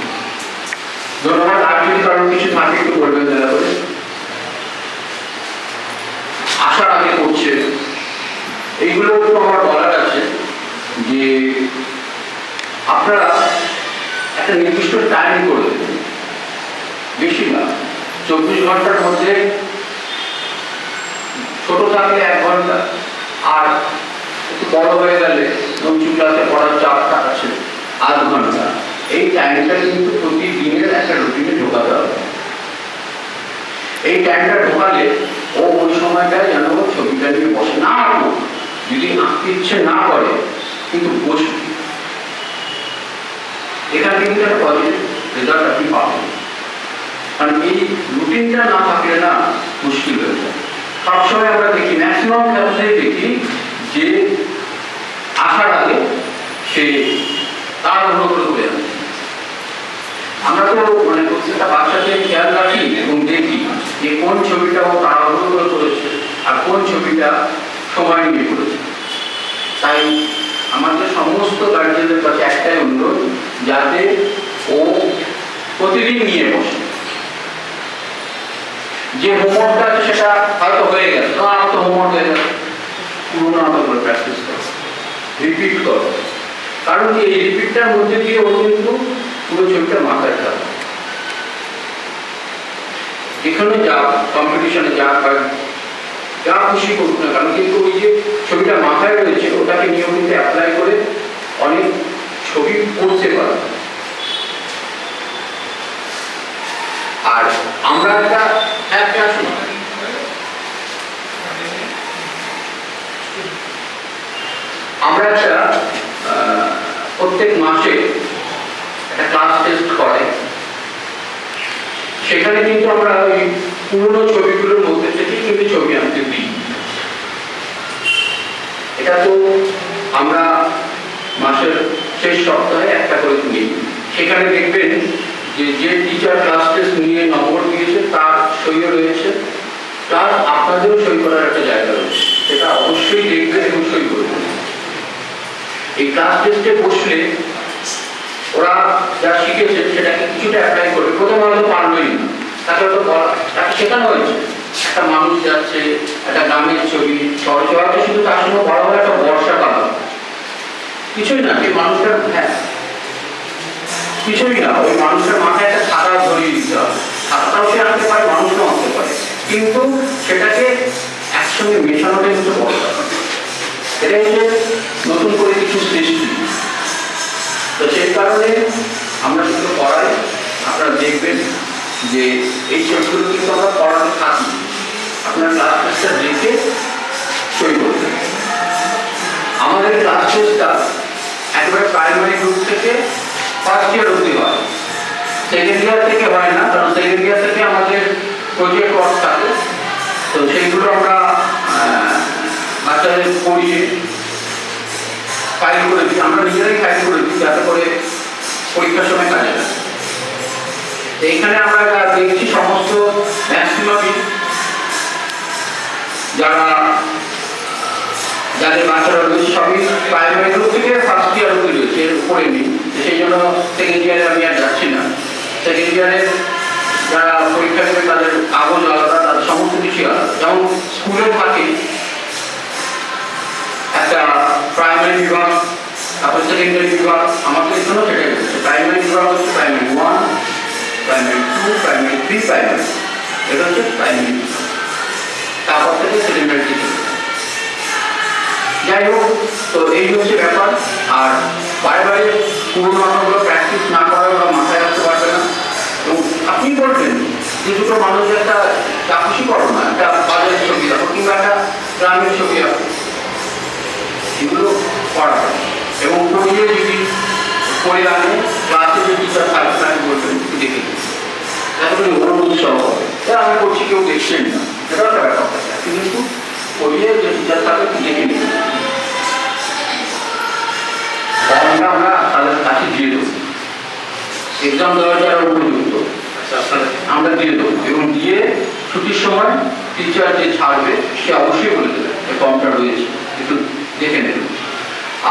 ধন্যবাদ। আর যদি কারণ কিছু থাকে একটু বলবেন দয়া করে। আসার আগে করছে এইগুলো একটু আমার বলার আছে যে আপনারা একটা নির্দিষ্ট টাইম করে দেবেন, বেশি না, 24 ঘন্টার মধ্যে ছোট থাকলে 1 ঘন্টা, আর একটু বড় হয়ে গেলে উঁচু ক্লাসে পড়ার চাপ থাকছে 8 ঘন্টা। এই টাইমটা কিন্তু প্রতিদিনের একটা রুটিনে ঢোকাতে হবে। এই টাইমটা ঢোকালে ও ওই সময়টায় যেন ছবিটা নিয়ে বসে না, আঁকবো যদি আঁকতে ইচ্ছে না করে কিন্তু বসবে, এখান থেকে কিন্তু একটা পজিটিভ রেজাল্ট আপনি পাবেন। কারণ এই রুটিনটা না থাকলে না মুশকিল হয়ে যায়। সবসময় আমরা দেখি, ম্যাক্সিমাম ক্ষেত্রেই দেখি যে আসার আগে সে তার অনুগ্রহ করে আসে। আমরা তো মানে প্রত্যেকটা বাচ্চাকে খেয়াল রাখি এবং দেখি যে কোন ছবিটা ও তাড়াহুড়ো করেছে আর কোন ছবিটা সময় নিয়ে করেছে। তাই আমাদের সমস্ত গার্জিয়ানদের কাছে একটাই অনুরোধ, যাতে ও প্রতিদিন নিয়ে বসে। যে হোমওয়ার্কটা আছে সেটা হয়তো হয়ে গেছে, তো আমার তো হোমওয়ার্ক হয়ে গেছে, পুরোনো আবার করে প্র্যাকটিস করো, রিপিট করো। কারণ কি এই রিপিটটার মধ্যে দিয়ে ও কিন্তু পুরো ছবিটা মাথায় থাকে। যেখানে যা কম্পিটিশনে যা যা খুশি করুক না কারণ, কিন্তু ওই যে ছবিটা মাথায় রয়েছে ওটাকে নিয়েও কিন্তু অ্যাপ্লাই করে অনেক ছবি করতে পারে। আর আমরা একটা আসুন, আমরা একটা প্রত্যেক মাসে একটা ক্লাস টেস্ট করে, সেখানে কিন্তু আমরা ওই পুরোনো ছবিগুলোর মধ্যে থেকে কিন্তু ছবি আনতে দিই। এটা তো আমরা মাসের শেষ সপ্তাহে একটা করে নিই। সেখানে দেখবেন যে যে টিচার ক্লাস টেস্ট নিয়ে নম্বর দিয়েছে তার সইও রয়েছে, প্লাস আপনাদেরও সই করার একটা জায়গা রয়েছে, সেটা অবশ্যই দেখবেন এবং সই করবেন। এই ক্লাস টেস্টে বসলে ওরা যা শিখেছে সেটাকে কিছুটা অ্যাপ্লাই করবে। প্রথমে হয়তো পারবেই না, তাকে হয়তো তাকে শেখানো হয়েছে একটা মানুষ যাচ্ছে, একটা গ্রামের ছবি, শহরে হয়তো শুধু তার সঙ্গে বড় বড় একটা বর্ষাকাল, কিছুই না, সেই মানুষটার কিছুই না, ওই মানুষের মাথায় একটা ছাতা ধরিয়ে দিতে হবে। ছাতাটাও সে আনতে পারে, মানুষও আনতে পারে, কিন্তু সেটাকে একসঙ্গে মেশানোটাই হচ্ছে বড় ব্যাপার। এটাই হচ্ছে নতুন করে কিছু সৃষ্টি। তো সেই কারণে আমরা কিন্তু পড়াই, আপনারা দেখবেন যে এই ছবিগুলো কিন্তু আমরা পড়াতে থাকি। আপনার ক্লাস টেস্টটা দেখে সই করবেন। আমাদের ক্লাস টেস্টটা একেবারে প্রাইমারি গ্রুপ থেকে ফার্স্ট ইয়ার অবধি হয়, সেকেন্ড ইয়ার থেকে হয় না, কারণ সেকেন্ড ইয়ার থেকে আমাদের প্রজেক্ট ওয়ার্ক থাকে। তো সেইগুলো আমরা বাচ্চাদের পড়িয়ে ফাইল করে দিই, আমরা নিজেরাই ফাইল করে দিই যাতে করে পরীক্ষার সময় কাজে লাগে। এইখানে আমরা দেখছি সমস্ত ম্যাক্সিমামই যাদের বাচ্চারা রয়েছে সবই প্রাইমারি গ্রুপ থেকে ফার্স্ট ইয়ার অবধি রয়েছে, এর উপরে নেই। সেই জন্য সেকেন্ড ইয়ারে আমি আর যাচ্ছি না। সেকেন্ড ইয়ারে যারা পরীক্ষা দেবে তাদের কাগজ আলাদা, তাদের সমস্ত কিছু আলাদা। যেমন স্কুলের থাকে একটা প্রাইমারি বিভাগ, তারপর সেকেন্ডারি বিভাগ, আমাদের এখানেও সেটাই হচ্ছে। প্রাইমারি বিভাগ হচ্ছে প্রাইমারি 1, প্রাইমারি 2, প্রাইমারি 3, প্রাইমারি, এটা হচ্ছে প্রাইমারি বিভাগ। তারপর থেকে সেকেন্ডারি থেকে যাই হোক। তো এই হচ্ছে ব্যাপার। আর বারে বারে পুরোনো নাটকগুলো প্র্যাকটিস না করা ওরা মাথায় রাখতে পারবে না। এবং আপনি বলবেন যে দুটো মানুষের একটা চাকুশি করো না, একটা বাজারের ছবি রাখো কিংবা একটা গ্রামের ছবি রাখো, এগুলো করা হয়। এবং পড়িয়ে যদি পড়ে আনে ক্লাসে যে টিচার থাকবে তাকে বলবেন একটু দেখে দিন, যাতে করে ওর উৎসাহ হবে। আমি করছি কেউ দেখছেন না, সেটাও একটা ব্যাপার থাকে, কিন্তু পড়িয়ে যে টিচার থাকবে দেখে নিন। ফর্মটা আমরা তাদের কাছে দিয়ে দেবো, এক্সাম দেওয়ার যারা উপযুক্ত আমরা দিয়ে দেবো, এবং দিয়ে ছুটির সময় টিচার যে ছাড়বে সে অবশ্যই বলে দেবে এই ফর্মটা রয়েছে, একটু দেখে নেবে।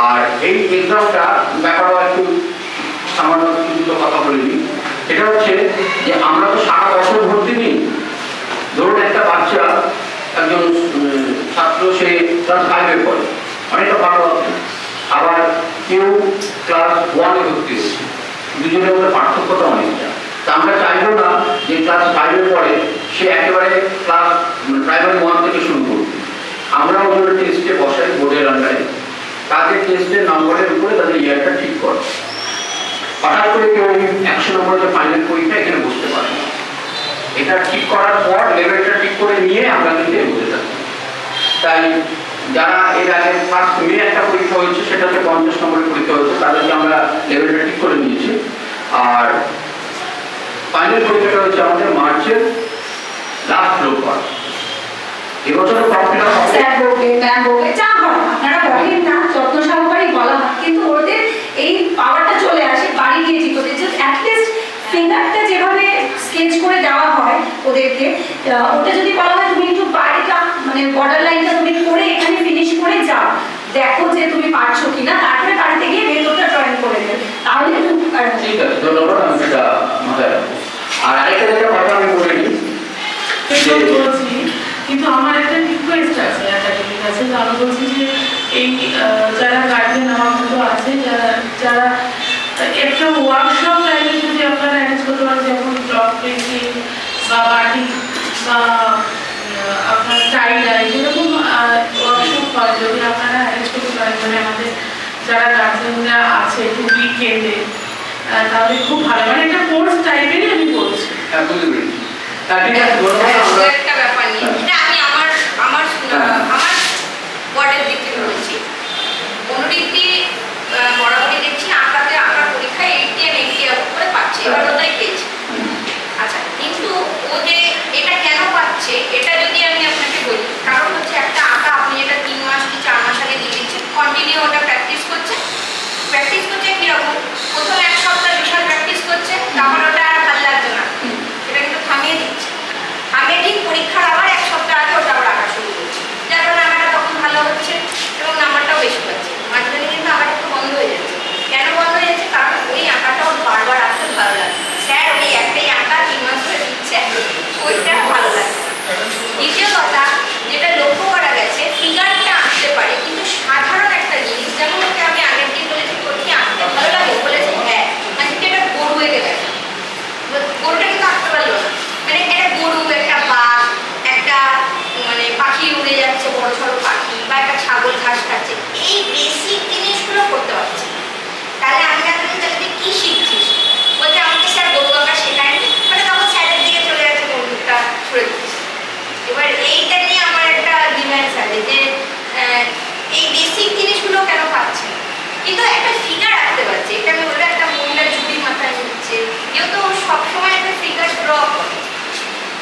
আর এই এক্সামটা ব্যাপারও একটু সামান্য দুটো কথা বলে নিই। এটা হচ্ছে যে আমরা তো সারা বছর ভর্তি নিই। ধরুন একটা বাচ্চা, একজন ছাত্র, সে ক্লাস 5-এ পড়ে, অনেকটা ভালো আছে, আবার কেউ ক্লাস 1-এ ভর্তি হচ্ছে, দুজনের মধ্যে পার্থক্যটা অনেকটা। তা আমরা চাইবো না যে ক্লাস 5-এ পড়ে সে একেবারে ক্লাস প্রাইমারি 1 থেকে শুরু করবে। আমরা ওদের টেস্টে বসাই বোর্ডের আন্ডারে, তাদের টেস্টের নম্বরের উপরে তাদের ইয়ারটা ঠিক করে। হঠাৎ করে কেউ 100 নম্বরের যে ফাইনাল পরীক্ষা এখানে বসতে পারে না। এটা ঠিক করার পর লেভেলটা ঠিক করে নিয়ে আমরা কিন্তু এগোতে থাকি। তাই যারা এর আগে ফার্স্ট মে একটা পরীক্ষা হয়েছে, সেটাতে 50 নম্বরের পরীক্ষা হয়েছে, তাদেরকে আমরা লেভেলটা ঠিক করে নিয়েছি। আর ফাইনাল পরীক্ষাটা হচ্ছে আমাদের মার্চের লাস্ট রোববার। এবছর কম্পিউটার স্যার বলবে, ম্যাম বলবে, যা হয় আপনারা বলেন না, যত্ন সহকারেই বলা হয়, কিন্তু ওদের এই পাওয়ারটা চলে আসে বাড়ি গিয়ে ঠিক করতে। জাস্ট অ্যাটলিস্ট ফিঙ্গারটা যেভাবে স্কেচ করে দেওয়া হয় ওদেরকে, ওটা যদি বলা হয় তুমি একটু বাড়িটা মানে বর্ডার লাইনটা তুমি করে এখানে ফিনিশ করে যাও, দেখো যে তুমি পারছো কিনা, তারপরে বাড়িতে গিয়ে ভেতরটা ড্রয়িং করে দেবে, তাহলে একটু ঠিক আছে, ধন্যবাদ, আমি সেটা মাথায় রাখবো। আর আরেকটা যেটা কথা আমি বলে নিই যে বলছি, কিন্তু আমার একটা রিকোয়েস্ট আছে একাডেমির কাছে। তো আমি বলছি যে এই যারা গার্জেন আমার মতো আছে, যারা একটা ওয়ার্কশপ টাইপের যদি আপনারা অ্যারেঞ্জ করতে পারেন, যেমন ব্লক পেন্টিং বা বাটিক বা আপনার টাই ডাই, যেরকম ওয়ার্কশপ হয়, যদি আপনারা অ্যারেঞ্জ করতে পারেন, মানে আমাদের যারা গার্জেনরা আছে একটু উইকেন্ডে, তাহলে খুব ভালো, মানে একটা কোর্স টাইপেরই আমি বলছি। হ্যাঁ, বুঝতে পেরেছি। হ্যাঁ, ঠিক আছে, ধন্যবাদ। আমরা একটা ব্যাপার নিয়ে এটা আমি আমার ওয়ার্ডের দিক থেকে বলছি। অনুরীতি বরাবরই দেখছি আঁকার পরীক্ষায় 80 and 80 করে পাচ্ছে, এবার ওটাই পেয়েছে। আচ্ছা, কিন্তু ও যে এটা কেন পাচ্ছে, এটা যদি আমি আপনাকে বলি, কারণ হচ্ছে একটা আঁকা আপনি যেটা 3 মাস কি 4 মাস আগে দিয়ে দিচ্ছেন, কন্টিনিউ ওটা প্র্যাকটিস করছে কিরকম, প্রথম 1 সপ্তাহ বিশাল প্র্যাকটিস করছে, তারপর ওটা আর ভালো লাগছে না, এটা কিন্তু থামিয়ে দিচ্ছে। আমি ঠিক পরীক্ষার আবার 1 সপ্তাহ আগে ওটা আবার আঁকা শুরু করছি, যার কারণে আঁকাটা তখন ভালো হচ্ছে এবং নাম্বারটাও বেশি পাচ্ছে। মাঝখানে কিন্তু আঁকাটা একটু বন্ধ হয়ে যাচ্ছে। কেন বন্ধ হয়ে যাচ্ছে? কারণ ওই আঁকাটা ওর বারবার আঁকতে ভালো লাগে। স্যার ওই একটাই আঁকা 3 মাস ধরে দিচ্ছে, ওইটা ভালো লাগে। দ্বিতীয় কথা যেটা লক্ষ্য করা গেছে, ফিগারটা আঁকতে পারে, কিন্তু সাধারণ একটা জিনিস, যেমন ওকে আমি আগের দিন বলেছি কি আঁকতে ভালো লাগে, বলেছে হ্যাঁ, মানে এটা গরু এঁকে গেছে, গরুটা কিন্তু আঁকতে পারলো না, মানে একটা গরু, একটা বাঘ, একটা মানে পাখি উড়ে যাচ্ছে, বড় সড়ো পাখি, বা একটা ছাগল ঘাস খাচ্ছে, এই বেসিক জিনিসগুলো করতে পারছে। তাহলে আমি তাহলে কি শিখছিস? বলতে আমাকে স্যার গরু আঁকা শেখায়নি, মানে তখন স্যারের দিকে চলে যাচ্ছে, গরুটা ছুড়ে দিচ্ছে। এবার এইটা নিয়ে আমার একটা ডিমান্ড আছে যে এই বেসিক জিনিসগুলো কেন পাচ্ছে না, কিন্তু একটা ফিগার আঁকতে পারছে। এটা আমি বলবো একটা মহিলা ঝুড়ি মাথায় নিচ্ছে, যেহেতু সবসময় একটা ফিগার ড্র করে।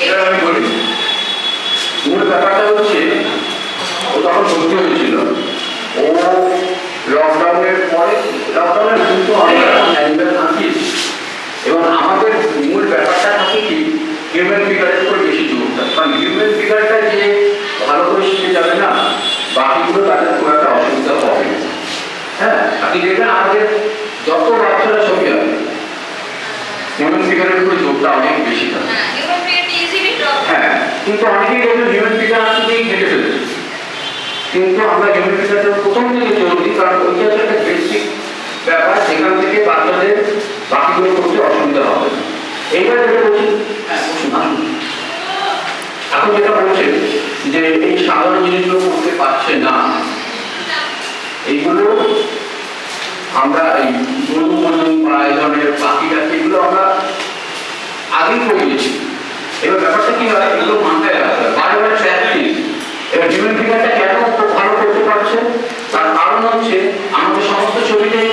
এবার আমি বলি, মূল ব্যাপারটা হচ্ছে ও তখন ভর্তি হয়েছিল, ও লকডাউনের কিন্তু আমরা অ্যানিমেল আঁকি, এবং আমাদের মূল ব্যাপারটা থাকে কি হিউম্যান ফিগারের উপর বেশি জোর থাকে, কারণ হিউম্যান ফিগারটা যে ভালো করে শিখে যাবে না, বাকিগুলো তাদের খুব একটা অসুবিধা হবে না। হ্যাঁ, আপনি দেখবেন আমাদের যত বাচ্চারা ছবি আঁকে হিউম্যান ফিগারের উপর জোরটা অনেক বেশি থাকে। হ্যাঁ, কিন্তু অনেকেই দেখবেন হিউম্যান ফিগার আঁকতেই ঘেটে ফেলছে, কিন্তু আমরা হিউম্যান ফিগারটা প্রথম থেকে জোর দিই, কারণ ওইটা হচ্ছে একটা বেসিক ব্যাপার, যেখান থেকে বাচ্চাদের বাকিগুলো করতে অসুবিধা হবে না। এইবার যেটা বলছি, এখন যেটা বলছেন যে এই সাধারণ জিনিসগুলো করতে পারছে না, এইগুলো আমরা এই গরু মনন বা এই ধরনের পাখিটাকে এগুলো আমরা আগেই করে দিয়েছি। এবার ব্যাপারটা কি হয়, এগুলো মাথায় রাখতে হয়, বারে বারে প্র্যাকটিস। এবার হিউম্যান ফিগারটা কেন ভালো করতে পারছে, তার কারণ হচ্ছে আমাদের সমস্ত ছবিতেই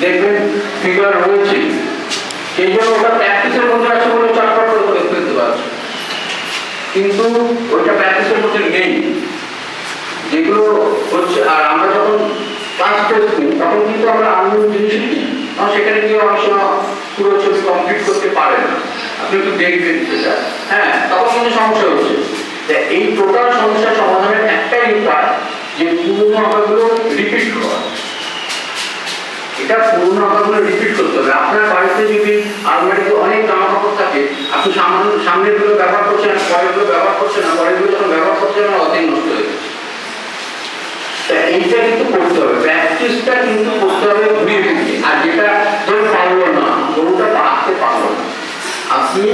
দেখবেন ফিগার রয়েছে, সেই জন্য ওটা প্র্যাকটিসের মধ্যে আছে বলে চটপট করে ফেলতে পারছে, কিন্তু ওইটা প্র্যাকটিসের মধ্যে নেই। যেগুলো হচ্ছে, আর আমরা যখন ক্লাস টেস্ট নিই তখন কিন্তু আমরা আনন্দ জিনিস নিই, কারণ সেখানে গিয়ে অনেক সময় পুরো ছবি কমপ্লিট করতে পারে না, আপনি একটু দেখবেন সেটা। হ্যাঁ, তখন কিন্তু সমস্যা হচ্ছে। এই টোটাল সমস্যার সমাধানের একটাই উপায় যে পুরোনো আঁকাগুলো রিপিট করা। এটা পুরোনো আঁকাগুলো রিপিট করতে হবে। আপনার বাড়িতে যদি আলমারিতে অনেক জামা কাপড় থাকে, আপনি সামনের গুলো ব্যবহার করছেন না, পরের গুলো ব্যবহার করছেন না, পরের গুলো যখন ব্যবহার করছেন না অর্ধেক নষ্ট হয়ে যাচ্ছে। এইটা কিন্তু করতে হবে, প্র্যাকটিসটা কিন্তু করতে হবে ঘুরিয়ে ফিরিয়ে। আর যেটা ধরুন পারলো না, গরুটা পারতে পারলো না, আপনি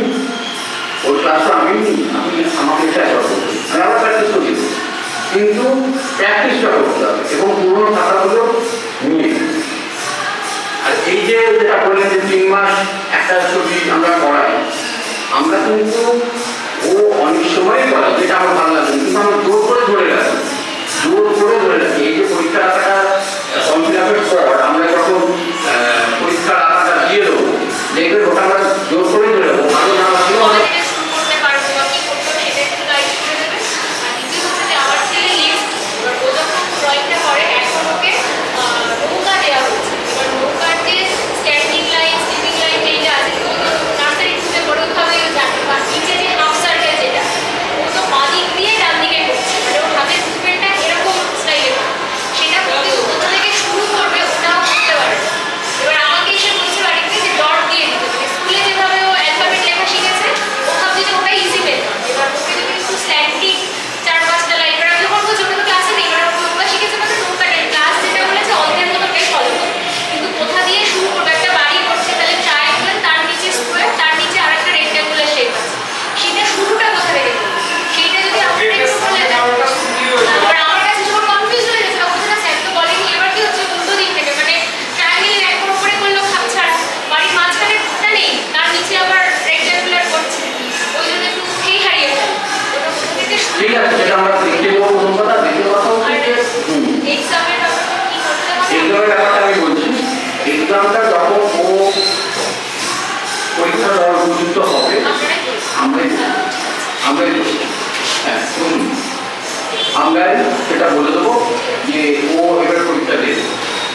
ওই ক্লাসটা আমি আপনি আমাকে এটা একবার করবেন, আমি আবার প্র্যাকটিস করি, কিন্তু প্র্যাকটিসটা করতে হবে এবং পুরোনো খাতাগুলো নিয়ে। আর এই যে যেটা বললেন যে 3 মাস একটা ছবি আমরা করাই, আমরা কিন্তু ও অনেক সময়ই করাই, যেটা আমার ভালো লাগে, কিন্তু আমরা জোর করে ধরে রাখি, এই যে পরীক্ষার আঁকাটা ফর্ম ফিল আপের পর আমরা যখন পরীক্ষার আঁকাটা দিয়ে দেবো, দেখবেন ওটা আমরা জোর করে ধরে রাখবো, ভালো না লাগলেও মাঝখানে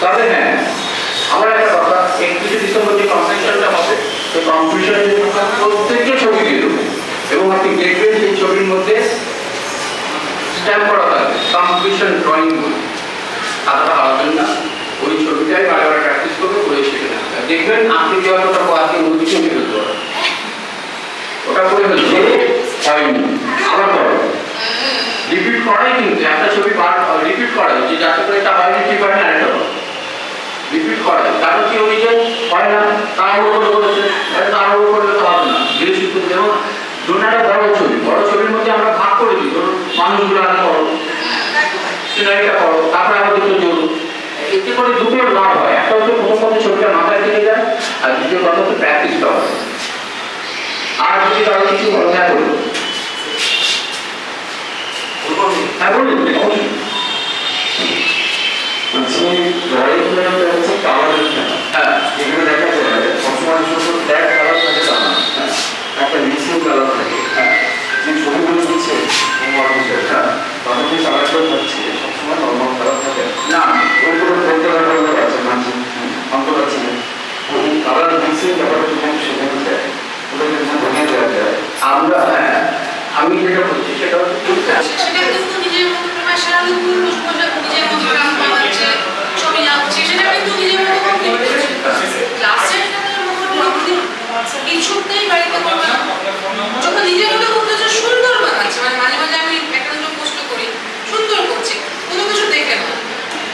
তবে হ্যাঁ আমার একটা কথা, 31 ডিসেম্বর যে কম্পিটিশনটা হবে সেই কম্পিটিশনে প্রত্যেককে ছবি দিয়ে দেবো এবং আপনি দেখবেন যে ছবির মধ্যে স্ট্যাম্প করা থাকবে কম্পিটিশন ড্রয়িং বই। খাতাটা হারাবেন না, ওই ছবিটাই বারে বারে প্র্যাকটিস করবে, করে শিখে নেবেন। দেখবেন আপনি যে ওটা আজকে অন্য কিছু ফেলতে পারেন, ওটা করে ফেলছে হয়নি, আবার করো রিপিট করাই, কিন্তু একটা ছবি রিপিট করাই, যে যাতে করে এটা হয়নি ঠিক হয় না আরেকটা রিপিট করাই। কারণ কি ওই যে হয় না তাড়াহুড়ো করে করেছে, তাড়াহুড়ো করলে তো হবে না, ধীরে সুস্থ। যেমন ধরুন একটা বড় ছবির মধ্যে আমরা ভাগ করে দিই, ধরুন মানুষগুলো আগে করো, সিনারিটা করো, তারপরে আবার দুটো জোর, এতে করে দুটো লাভ হয়। একটা হচ্ছে প্রথম কথা ছবিটা মাথায় থেকে যায়, আর দ্বিতীয় কথা হচ্ছে প্র্যাকটিসটা হয়। আর যদি আরো কিছু বলো, হ্যাঁ বলুন, হ্যাঁ বলুন। হ্যাঁ এখানে দেখা যায় সবসময় শুধু ব্ল্যাক কালার থাকে তা না, একটা মিক্সিং কালার থাকে। যে ছবিগুলো দিচ্ছে মানুষের তাদের যে কালারটা থাকছে সবসময় নর্মাল কালার থাকে না, ওইগুলো বলতে কালার আছে মাঝে অন্তর আছে, ওই কালার মিক্সিং ব্যাপারটা যখন সেখানে যায় ওটা কিন্তু বোঝা দেওয়া যায়। আমরা হ্যাঁ আমি যেটা বলছি সেটা হচ্ছে সেটা কিন্তু নিজের মতো তোমার সারা নিজের মতো কাজ পাচ্ছে, ছবি যাচ্ছে, সেটা কিন্তু নিজের মতো কমপ্লিট করছে। ক্লাসের কিছুতেই বাড়িতে করবে না, যখন নিজের মতো করতেছে সুন্দর বানাচ্ছে, মানে মাঝে মাঝে আমি একটা দুটো পোস্ট করি, সুন্দর করছে, কোনো কিছু দেখে না,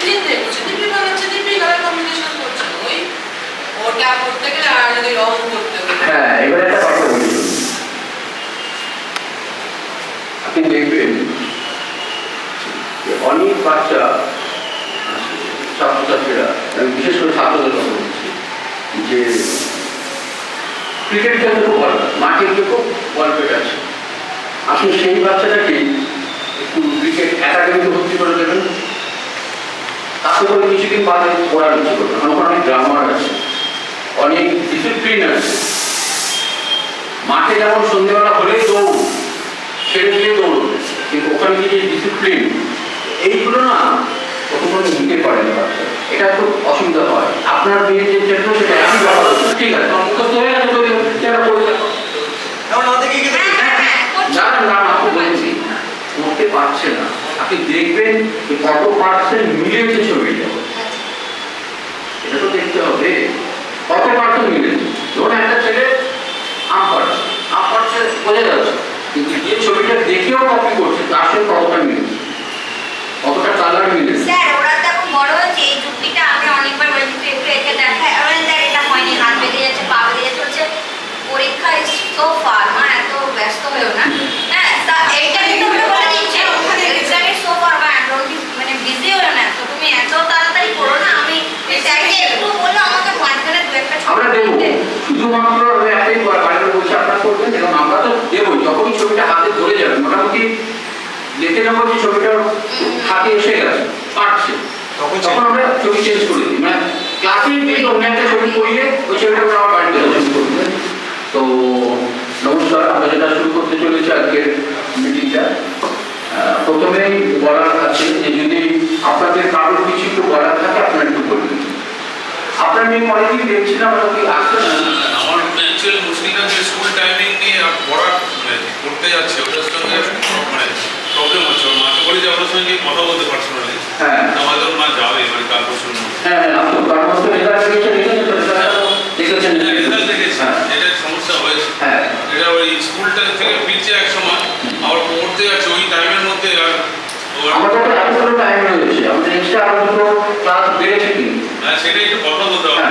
নিজে করছে, দিব্যি বানাচ্ছে, দিব্যি কালার কম্বিনেশন করছে। ওই ওটা করতে গেলে আর যদি রং করতে হবে। হ্যাঁ এবার একটা কথা বলি, আপনি দেখবেন অনেক বাচ্চা ছাত্রছাত্রীরা, আমি বিশেষ করে ছাত্রদের কথা বলছি, যে ক্রিকেট খেলতে খুব ভালো, মাঠে গিয়ে খুব বল পেটাচ্ছে। আপনি সেই বাচ্চাটাকে একটু ক্রিকেট একাডেমিতে ভর্তি করে দেবেন, তাতে করে কিছুদিন বাদে ওরা নিচে করবে। কারণ ওখানে অনেক গ্রামার আছে, অনেক ডিসিপ্লিন আছে। মাঠে যেমন সন্ধ্যেবেলা হলেই দৌড়, ছেড়ে দিয়ে দৌড়, কিন্তু ওখানে যে ডিসিপ্লিন এইগুলো না কখনো নিতে পারে না বাচ্চা, এটা খুব অসুবিধা হয়। আপনার মেয়ে যে চেষ্টা সেটা একই ব্যাপার, ঠিক আছে তোমার মুখস্থ হয়ে গেছে, যেটা করে না না আপনি বলছি করতে পারছে না, আপনি দেখবেন কত পার্সেন্ট মিলেছে ছবিটা, এটা তো দেখতে হবে কত পার্সেন্ট মিলেছে। ধরুন একটা ছেলে আম পাড়ছে বোঝা যাচ্ছে, কিন্তু যে ছবিটা দেখেও কপি করছে তার সঙ্গে কতটা মিলেছে, কতটা কালার মিলেছে। স্যার ওরা তো এখন বড় হয়েছে, এই যুক্তিটা আমি অনেকবার বলেছি, একটু একে দেখায়, আর স্যার এটা হয়নি, হাত বেঁধে যাচ্ছে, পা বেঁধে যাচ্ছে, হচ্ছে পরীক্ষা ইজ সো ফার, মা এত ব্যস্ত হয়েও না। হ্যাঁ তা এইটা কিন্তু আমরা বলে দিচ্ছি, এক্সাম ইজ সো ফার, মা মানে বিজি হয়ে না, তো তুমি এত তাড়াতাড়ি করো না। আমি স্যারকে একটু বললো আমাকে মাঝখানে দু একটা আমরা দেবো, শুধুমাত্র একটাই বাড়িতে বলছি আপনারা করবেন, এবং আমরা তো দেবো যখনই ছবিটা হাতে ধরে যাবেন, মোটামুটি দেখে নেবো যে ছবিটা হাতে এসে গেছে পারছে, তখন আমরা ছবি চেঞ্জ করে দিই। মানে ক্লাসে দিই অন্য একটা ছবি করিয়ে ওই ছবিটা আমরা আমার বাড়িতে চেঞ্জ করবেন। তো নমস্কার, আমরা যেটা শুরু করতে চলেছি আজকের মিটিংটা, প্রথমেই বলার আছে যে যদি আপনাদের কারোর কিছু একটু বলার থাকে আপনারা একটু বলবেন। আপনার মেয়ে অনেকদিন দেখছিলাম কি আসছে না, আমার অ্যাকচুয়ালি মুশকিলটা যে স্কুল টাইমিং নিয়ে পড়া করতে যাচ্ছে, ওটার সঙ্গে মানে প্রবলেম হচ্ছে। ওর মাকে বলি যে আপনার সঙ্গে কথা বলতে পারছি না, হ্যাঁ আমাদের মা যাবে মানে কাল পরশু হ্যাঁ আপনি তার মধ্যে রেজাল্ট দেখেছেন, রেজাল্ট দেখেছি, এটার সমস্যা হয়েছে। হ্যাঁ এটা ওই স্কুলটা থেকে ফিরছে এক সময়, আবার পড়তে যাচ্ছে ওই টাইমের মধ্যে, আর আমাদের তো এতগুলো টাইম রয়েছে, আমাদের এক্সট্রা আরো দুটো ক্লাস বেড়েছে কিন্তু সেটাই একটু কথা বলতে হবে।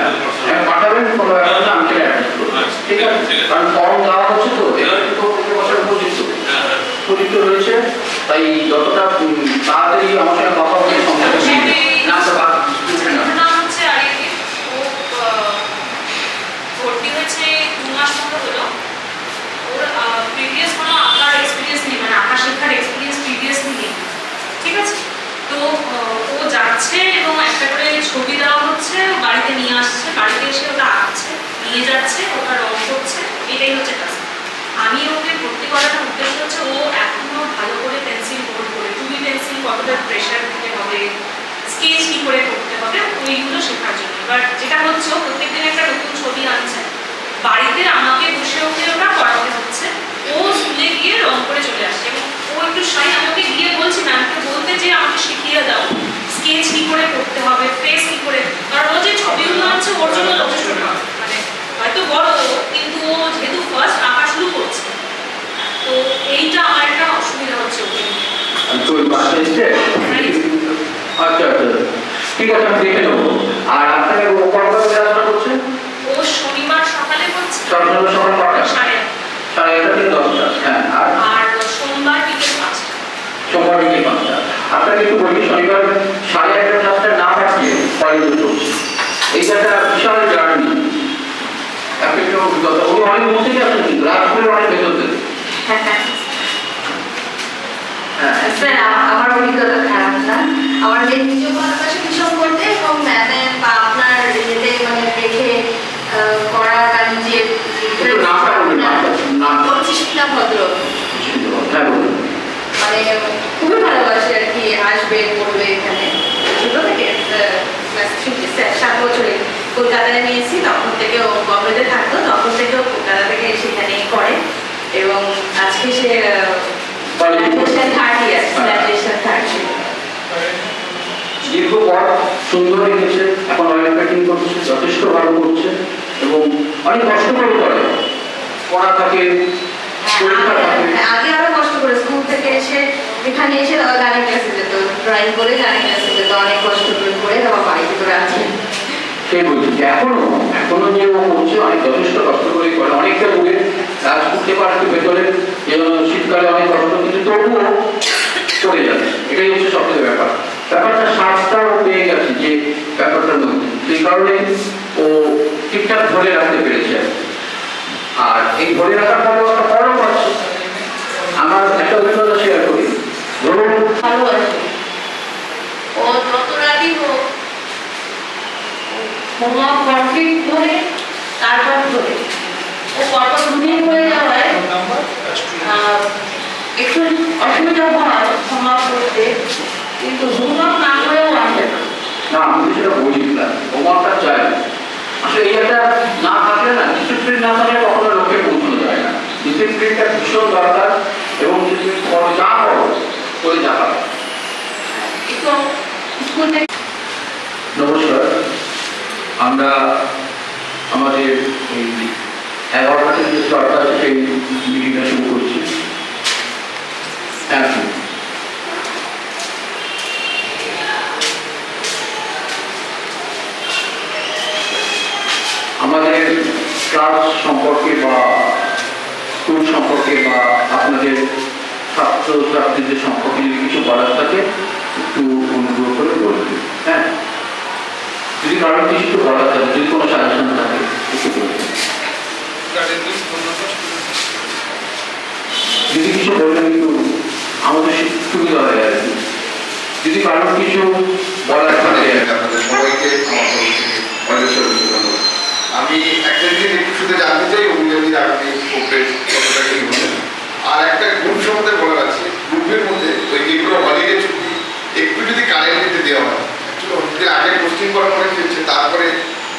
পাঠাবেন কোনো ব্যাপার না, আমি সেটা অ্যাডজাস্ট করবো, ঠিক আছে? কারণ ফর্ম দেওয়া হচ্ছে তো, এবার কিন্তু প্রতি বছর উপযুক্ত রয়েছে, তাই যতটা তাড়াতাড়ি আমার সঙ্গে কথা বলে ভর্তি হয়েছে 2 মাস মতো হলো। ওর প্রিভিয়াস কোনো আঁকার এক্সপিরিয়েন্স নেই, মানে আঁকা শেখার এক্সপিরিয়েন্স প্রিভিয়াস নেই, ঠিক আছে? তো ও যাচ্ছে এবং একটা করে ছবি দেওয়া হচ্ছে, বাড়িতে নিয়ে আসছে, বাড়িতে এসে ওটা আঁকছে, নিয়ে যাচ্ছে, ওটা রং করছে, এটাই হচ্ছে কাজ। আমি ওকে ভর্তি করানোর উদ্দেশ্য হচ্ছে ও এখনো ভালো করে পেন্সিল হোল্ড করে, 2B পেন্সিল কতটা প্রেশার দিতে হবে, স্কেচ কী করে করতে হবে, প্রবলেম ওইগুলো শেখার জন্য। এবার যেটা হচ্ছে ও প্রত্যেকদিন একটা নতুন ছবি আনছে, বাড়িতে আমাকে বসে ওকে ওটা করাতে হচ্ছে, ও স্কুলে গিয়ে রং করে চলে আসছে এবং ও একটু শাই। আমি ওকে গিয়ে বলছি ম্যামকে বলতে যে আমাকে শিখিয়ে দাও স্কেচ কী করে করতে হবে, ফেস কী করে, কারণ ও যে ছবিগুলো আনছে ওর জন্য যথেষ্ট না, মানে হয়তো বড় কিন্তু ও যেহেতু ফার্স্ট আঁকা শুরু করছে, তো এইটা আমার একটা অসুবিধা হচ্ছে ওকে নিয়ে। তো ওই বাসে এসছে? আচ্ছা আচ্ছা, ঠিক আছে, আমি দেখে নেবো। আর আপনাকে ও কটা ক্লাসটা করছে? ও শনিবার সকালে করছে সকাল কটা? 8:30, 11:30 থেকে 10টা। হ্যাঁ, আর সোমবার বিকেল 5টা। সোমবার বিকেল 5টা। আপনাকে একটু বলি, শনিবার 11:30 ক্লাসটা না পাঠিয়ে কলেজে চলছে, এইটা একটা বিশাল জার্নি, একটা অভিজ্ঞতা। উনি অনেক মধ্যে যাচ্ছেন কিন্তু রাজপুরে অনেক ভেতর থেকে। স্যার আমার অভিজ্ঞতা খারাপ না, আমার মেয়ে নিজেও ভালোবাসে ভীষণ করতে এবং ম্যামের বা আপনার ইয়েতে মানে দেখে করার আর নিজের নামটা বলুন, নামটা। বলছি শিক্ষা ভদ্র, হ্যাঁ বলুন। মানে খুবই ভালোবাসে আর কি, আসবে পড়বে এখানে ছোট থেকে। 7 বছরে কলকাতায় নিয়েছি, তখন থেকে ও বম্বেতে থাকতো, তখন থেকে ও কলকাতা থেকে সেখানেই করে এবং আজকে সে দীর্ঘ পর সুন্দর লিখেছে, এখন অয়েল পেন্টিং করছে, যথেষ্ট ভালো করছে এবং অনেক কষ্ট করে করে পড়া থাকে, পরীক্ষা থাকে। আগে আরো কষ্ট করে স্কুল থেকে এসে এখানে এসে গানের ক্লাসে যেত, ড্রয়িং করে গানের ক্লাসে যেত, অনেক কষ্ট করে পড়ে তারপর বাড়িতে করে আছে। সেই বলছি যে এখনো যে ও করছে অনেক যথেষ্ট কষ্ট করে করে, অনেকটা দূরে রাজপুর থেকে আর একটু ভেতরে, শীতকালে অনেক কষ্ট, কিন্তু তবুও চলে যাচ্ছে। এটাই হচ্ছে সবথেকে ব্যাপারটা শ্বাসটাও পেয়ে গেছে যে ব্যাপারটার মধ্যে, সেই কারণে ও ঠিকঠাক ধরে রাখতে পেরেছে। আর এই ধরে রাখার পরেও একটা ফলও পাচ্ছে। আমার একটা অভিজ্ঞতা শেয়ার করি, ধরুন ভালোবাসে ও যত রাতই হোক হোমওয়ার্ক কমপ্লিট করে তারপর ধরে ও পরপর ঘুমিয়ে পড়ে যাওয়ায় একটু অসুবিধা হয় হোমওয়ার্ক করতে, কিন্তু হোমওয়ার্ক না করেও আসে না। না, আমি সেটা বুঝলাম, হোমওয়ার্কটা চাই। আসলে এই একটা না থাকলে না, ডিসিপ্লিন না থাকলে কখনো লোকে পৌঁছানো যায় না। ডিসিপ্লিনটা ভীষণ দরকার এবং ডিসিপ্লিন যা করো করে যাওয়া। নমস্কার, আমরা আমাদের এই 11টা থেকে 4টা সেই মিটিংটা শুরু করছি। Thank you. আমাদের ক্লাস সম্পর্কে বা স্কুল সম্পর্কে বা আপনাদের ছাত্রছাত্রীদের সম্পর্কে যদি কিছু বলার থাকে একটু অনুগ্রহ করে বলবেন। হ্যাঁ, যদি কারণ কিছু বলার থাকে, যদি কোনো সাজেশন থাকে একটু বলবেন। যদি কিছু বলবেন একটু আমাদের সুবিধা হয় আর কি। যদি কারণ কিছু বলার থাকে। সবাইকে আমি একটা জিনিস একটু শুধু জানতে চাই, অভিযোগের আপনি কতটা কি বলেন। আর একটা গ্রুপ সম্বন্ধে বলার আছে, গ্রুপের মধ্যে ওই যেগুলো হলিডে ছুটি একটু যদি কারেন্ট দিতে দেওয়া হয়, অনেকদিন আগে পোস্টিং করা অনেক হচ্ছে, তারপরে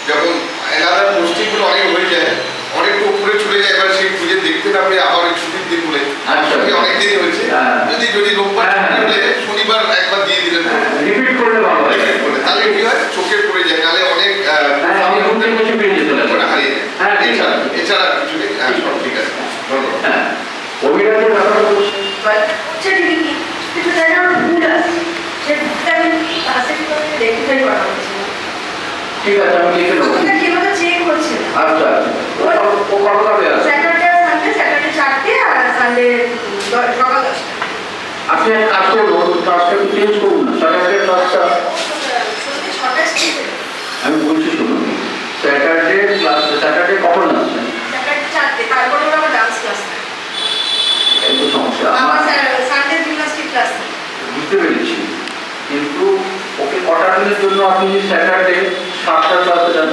যখন এলাকার পোস্টিংগুলো অনেক হয়ে যায়, অনেকটা উপরে চলে যায়, এবার সেই খুঁজে দেখতে না পেয়ে আবার ওই ছুটির দিন বলে অনেক দিনই হয়েছে। যদি রোববার হলে শনিবার একবার দিয়ে দিলেন, রিপিট করলে ভালো হয়, তাহলে কি হয় চোখে পড়ে যায়, নাহলে অনেক হারিয়ে যায়। এছাড়া কিছু নেই, সব ঠিক আছে, ধন্যবাদ। অভিরাজের ব্যাপারে বলছি, কিছু জায়গায় ভুল আছে, সে ভুলটা আমি ক্লাসে রেকটিফাই করা হচ্ছে। ঠিক আছে, আমি লিখে নেবো। ওটা কিভাবে চেক হচ্ছে না। আচ্ছা, ও কবে আছে? স্যাটারডে স্যাটারডে 4টে আর সানডে সকাল 10টা। আপনি এক কাজ করুন, ক্লাসটা একটু চেঞ্জ করুন না, স্যাটারডে ক্লাসটা। আমি বলছি শুনুন, স্যাটারডে ক্লাস, স্যাটারডে কখন আসছে? স্যাটারডে 4টে, তারপরে ওরা আমার ডান্স ক্লাস। এই তো সমস্যা। আমার সানডে জিমন্যাস্টিক ক্লাস। বুঝতে পেরেছি, কিন্তু ওকে কটা দিনের জন্য আপনি স্যাটারডে 7টার ক্লাসে যান?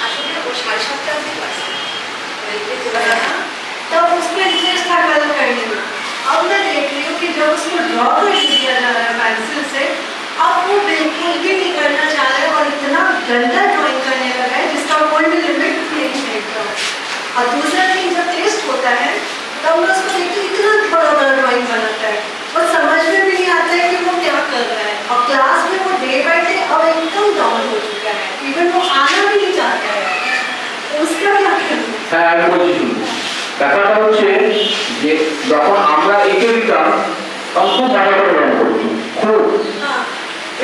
আসলে ও 7:30 অবধি ক্লাস। तो उसमें इंटरेस्ट था कलर करने में। अब मैं देख रही हूँ कि जब उसको ड्रॉ कर दिया जा रहा है पेंसिल से, अब वो बिल्कुल भी नहीं करना चाह रहे और गंदा ड्राइंग करने लगा है जिसका कोई भी लिमिट नहीं है। और दूसरा थिंग जब टेस्ट होता है तब मैं उसको देखती हूँ इतना बड़ा बड़ा ड्राइंग बनाता है और समझ में भी नहीं आता है कि वो क्या कर रहा है। और क्लास में वो डे बाय डे अब एकदम डाउन हो चुका है, इवन वो आना भी नहीं चाहता है। उसका क्या करना? হ্যাঁ আমি বলছি শুনুন, ব্যাপারটা হচ্ছে যে যখন আমরা এঁকে দিতাম তখন খুব মজা করে রং করতাম খুব। हाँ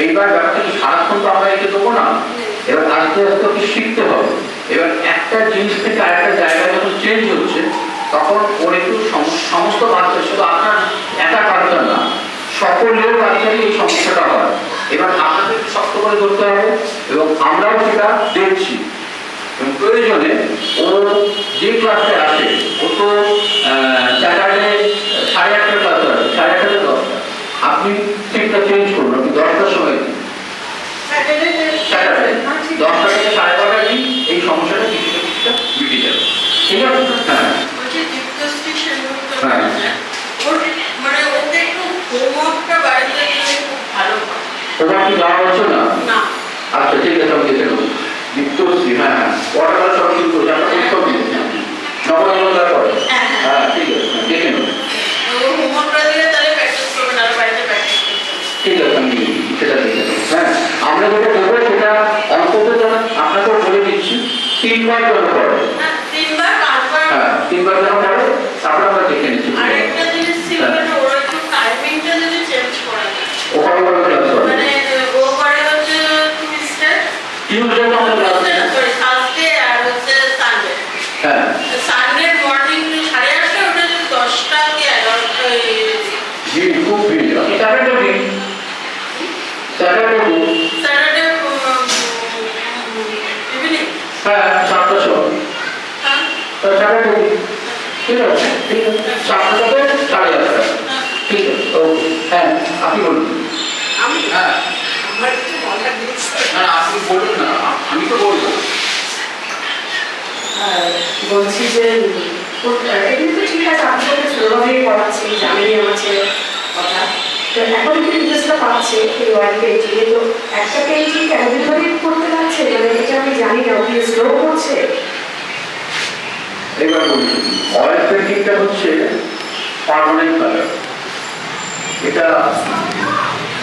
এইবার ব্যাপারটা কি সারাক্ষণ তো আমরা এঁকে দেবো না, এবার আস্তে আস্তে ওকে শিখতে হবে। এবার একটা জিনিস থেকে আরেকটা জায়গায় যখন চেঞ্জ হচ্ছে তখন ওর একটু সমস্ত বাচ্চা, শুধু আপনার একা বাচ্চা না, সকলের বাচ্চারই এই সমস্যাটা হয়। এবার আপনাকে একটু শক্ত করে ধরতে হবে এবং আমরাও সেটা দেখছি। এবং প্রয়োজনে ও যে ক্লাসে আসে ও তো স্যাটারডে 8:30 ক্লাস আছে, 8:30 থেকে 10টা, আপনি ঠিকটা চেঞ্জ করুন, আপনি 10টার সময় দিন, सैटरडे স্যাটারডে 10টা থেকে 12:30 দিন, এই সমস্যাটা কিছুটা কিছুটা মিটে যাবে। ঠিক আছে? হ্যাঁ मुझे दिक्कत शेड्यूल হ্যাঁ ওর মানে ওকে একটু হোমওয়ার্কটা বাড়িতে দিলে খুব ভালো হয়। ওটা কি যাওয়া হচ্ছে না? না আচ্ছা ঠিক আছে, আমি দেখে নেবো। বিত্তশ্রী, হ্যাঁ হ্যাঁ, ওটা সব শুরু করছে, আমরা উৎসব দিচ্ছি নবজাতকের পরে। হ্যাঁ ঠিক আছে, দেখে নেবো। ও হোমওয়ার্কটা দিলে তাহলে প্র্যাকটিস করবে না, আর বাড়িতে প্র্যাকটিস করবে। ঠিক আছে, আমি সেটা দেখে নেবো। হ্যাঁ আমরা যেটা করবো সেটা অন্তত যেন আপনাকেও বলে দিচ্ছি 3বার যেন করে। হ্যাঁ 3বার 5বার। হ্যাঁ 3বার যেন করে, তারপরে আমরা দেখে নিচ্ছি। আরেকটা জিনিস ছিল যে ওর একটু টাইমিংটা যদি চেঞ্জ করা যায়। ওখানে করে ক্লাস করে মানে ও করে হচ্ছে টিউসডে টিউসডে আমাদের ক্লাস। সরি থার্সডে আর হচ্ছে সানডে। হ্যাঁ সানডে মর্নিং 8:30 ওটা যদি 10টা কি 11টা ভিড়, খুব ভিড়। আপনি স্যাটারডে দিন, স্যাটারডে দিন। Saturday evening. হ্যাঁ 7টার সময় হ্যাঁ স্যাটারডে দিন। ঠিক আছে, ঠিক আছে, 7টা থেকে 8:30। ঠিক আছে, ওকে। হ্যাঁ আপনি বলুন। আমি হ্যাঁ আমার একটু বলার জিনিস না আপনি বলুন না, আমি তো বলবো। বলছি যে এগুলো তো ঠিক আছে, আপনি তো স্লোভাবেই পড়াচ্ছি, জানেনই আমার ছেলের কথা। তো এখন একটু ইন্টারেস্টটা পাচ্ছে এই ওয়ান পেইন্টিং এ, তো একটা পেইন্টিং কেমন ধরে করতে লাগছে, মানে এটা আমি জানি না, ওকে স্লো করছে। এবার বলুন, অয়েল পেন্টিংটা হচ্ছে পার্মানেন্ট কালার। এটা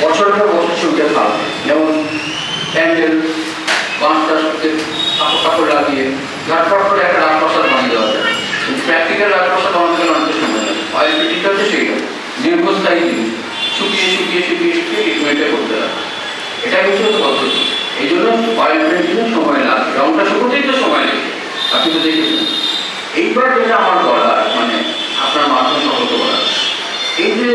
বছরের পর বছর চলতে থাকবে। যেমন প্যান্ডেল বাঁশটার সাথে কাপড় লাগিয়ে ঝটপট করে একটা রাজপ্রাসাদ বানিয়ে দেওয়া যায়। প্র্যাকটিক্যাল রাজপ্রাসাদ বানাতে গেলে অনেক সময় লাগে। অয়েল পেন্টিংটা হচ্ছে সেইটা দীর্ঘস্থায়ী জিনিস, শুকিয়ে শুকিয়ে শুকিয়ে শুকিয়ে ট্রিটমেন্টে করতে লাগে। এটাই হচ্ছে পদ্ধতি। এই জন্য অয়েল পেন্টিংয়ে সময় লাগে, রংটা শুকোতেই তো সময় লাগে, আপনি তো দেখেছেন। এইবার যেটা আমার বলার, মানে আপনার মাধ্যমে সহজ করা, এই যে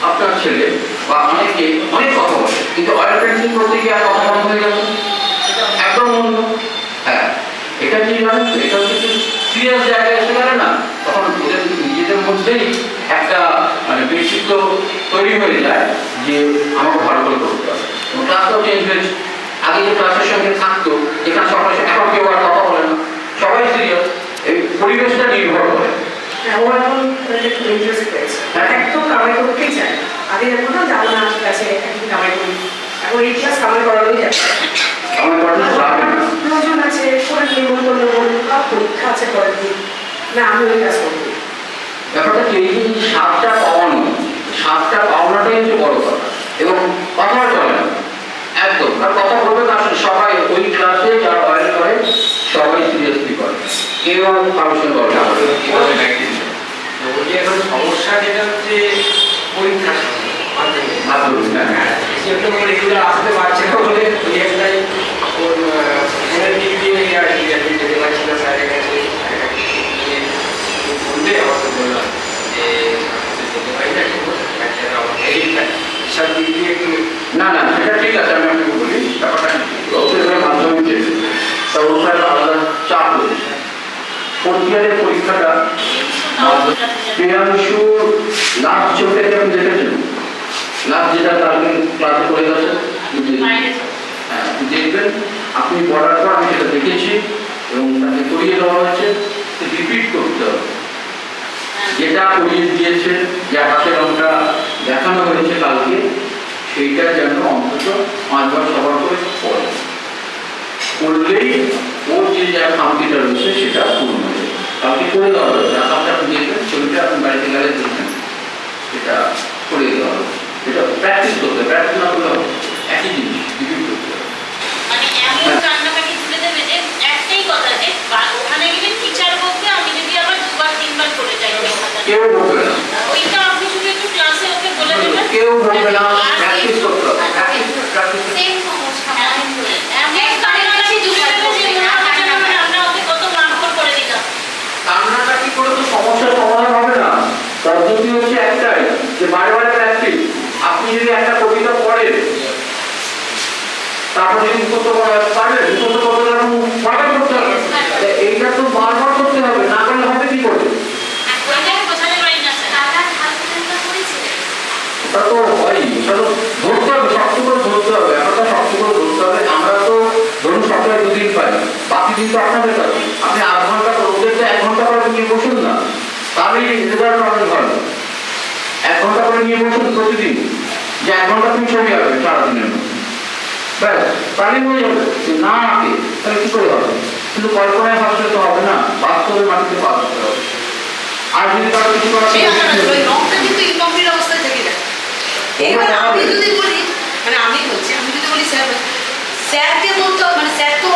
আপনার ছেলে বা অনেকে অনেক কথা বলে, কিন্তু অয়েল পেন্টিং করতে গিয়ে আর কথা বন্ধ হয়ে গেছে, একদম অন্য। হ্যাঁ এটা কি জানেন, এটা হচ্ছে সিরিয়াস জায়গায় এসে গেলে না, তখন ওদের নিজেদের মধ্যেই একটা মানে ব্যক্তিত্ব তৈরি হয়ে যায় যে আমাকে ভালো করে করতে হবে। ক্লাসটাও চেঞ্জ হয়েছে। আগে যে ক্লাসের সঙ্গে থাকতো, যেখানে সবাই এখন কেউ আর কথা বলে না, সবাই সিরিয়াস। এই পরিবেশটা নির্ভর করে। ও এখন একটু ইন্টারেস্ট পেয়েছে, একদম কামাই করতেই চায়। আগে যখন না যাবো না কাছে একদিন কামাই করি, এখন এই ক্লাস কামাই করানোই যাচ্ছে। আমার কথা যাবে না। প্রয়োজন আছে, করে নিমন্ত্রণ বলুন, পরীক্ষা আছে পরের দিন, না আমি ওই কাজ করবো। ব্যাপারটা কি, এই যে স্বাদটা পাওয়ানো, স্বাদটা পাওয়ানোটাই হচ্ছে বড় কথা। এবং কথা চলে না একদম, আর কথা বলবে না। আসলে সবাই ওই ক্লাসে যারা অয়েল করে সবাই সিরিয়াসলি করে, কেউ ফাংশন করে না। এখন সমস্যা যেটা হচ্ছে পরীক্ষার সময় সেগুলো রেগুলার আসতে পারছে না বলে ওই একটাই ফোনের দিক দিয়ে আর কি যেতে পারছি না স্যারের কাছে বললে আমাকে বললাম যে যেতে পারি না সব দিক দিয়ে একটু না না সেটা ঠিক আছে, আমি আপনাকে বলি ব্যাপারটা ওদের মাধ্যমিক তা ওখানে আলাদা চাপ রয়েছে। ফোর্থ ইয়ারের পরীক্ষাটা প্রিয়াংশু লাস্ট চোখে আপনি দেখেছেন, লাস্ট যেটা কালকে ক্লাসে করে গেছে, হ্যাঁ দেখবেন আপনি পড়ার পর আমি সেটা দেখেছি এবং তাকে করিয়ে দেওয়া হয়েছে, রিপিট করতে হবে। যেটা করিয়ে দিয়েছে, যে আকাশের রংটা দেখানো হয়েছে কালকে, সেইটা যেন অন্তত 5 বার সবার করে পড়ে। করলেই ওর যে যা খামতিটা রয়েছে সেটা পূর্ণ হয়ে যাবে। কাউকে করে দেওয়া হবে না, কাউকে আপনি দেখবেন ছবিটা আপনি বাড়িতে গেলে দেখবেন এটা করে দেওয়া হবে। এটা প্র্যাকটিস করতে হবে, প্র্যাকটিস না করলে হবে একই জিনিস রিপিট করতে হবে। মানে এমন কান্নাকাটি তুলে দেবে যে একটাই কথা যে ওখানে গেলে টিচার বলবে, আমি যদি আবার দুবার তিনবার করে যাই কেউ বলবে না, ওইটা আপনি শুধু একটু ক্লাসে ওকে বলে দেবেন। কেউ বলবে না, প্র্যাকটিস করতে হবে, প্র্যাকটিস সেম সমস্যা এমন কান্নাকাটি তুলে দেবে যে মনে হবে যেন মানে আমরা ওকে কত মারধর করে দিলাম। কান্নাকাটি করে তো সমস্যার সমাধান হবে না। পদ্ধতি হচ্ছে একটাই, যে বারে বারে প্র্যাকটিস। আপনি যদি একটা কবিতা পড়েন, তারপর যদি মুখস্থ করা পারবেন, মুখস্থ করতে গেলে বারবার করতে হবে। এইটা তো বারবার করতে হবে, না করলে হবে কি করে? ওইটাকে বোঝাতে পারি না স্যার। ওটা তো হয়ই, ওটা তো ধরতে হবে, শক্ত করে ধরতে হবে, একটা শক্ত করে ধরতে হবে। আমরা তো ধরুন সপ্তাহে 2 দিন পাই, বাকি দিন তো আপনাদের কাছে। আপনি 8 ঘন্টা করে, ওদের তো 1 ঘন্টা করে নিয়ে বসুন না, তাহলেই রেজাল্ট পাবেন ভালো। 1 ঘন্টা করে নিয়ে বসুন প্রতিদিন, যে 1 ঘন্টা তুমি ছবি আঁকবে সারাদিনের মধ্যে, ব্যাস তাহলেই হয়ে যাবে। না আঁকে তাহলে কি করে হবে? কিন্তু কল্পনায় ভাবলে তো হবে না, বাস্তবে মাটিতে পা দিতে হবে। আর যদি কারো কিছু করা রংটা কিন্তু ইনকমপ্লিট অবস্থায় থেকে যায়। এবার আমি যদি বলি, মানে আমি বলছি, আমি যদি বলি স্যারকে বলতে হবে, মানে স্যার তো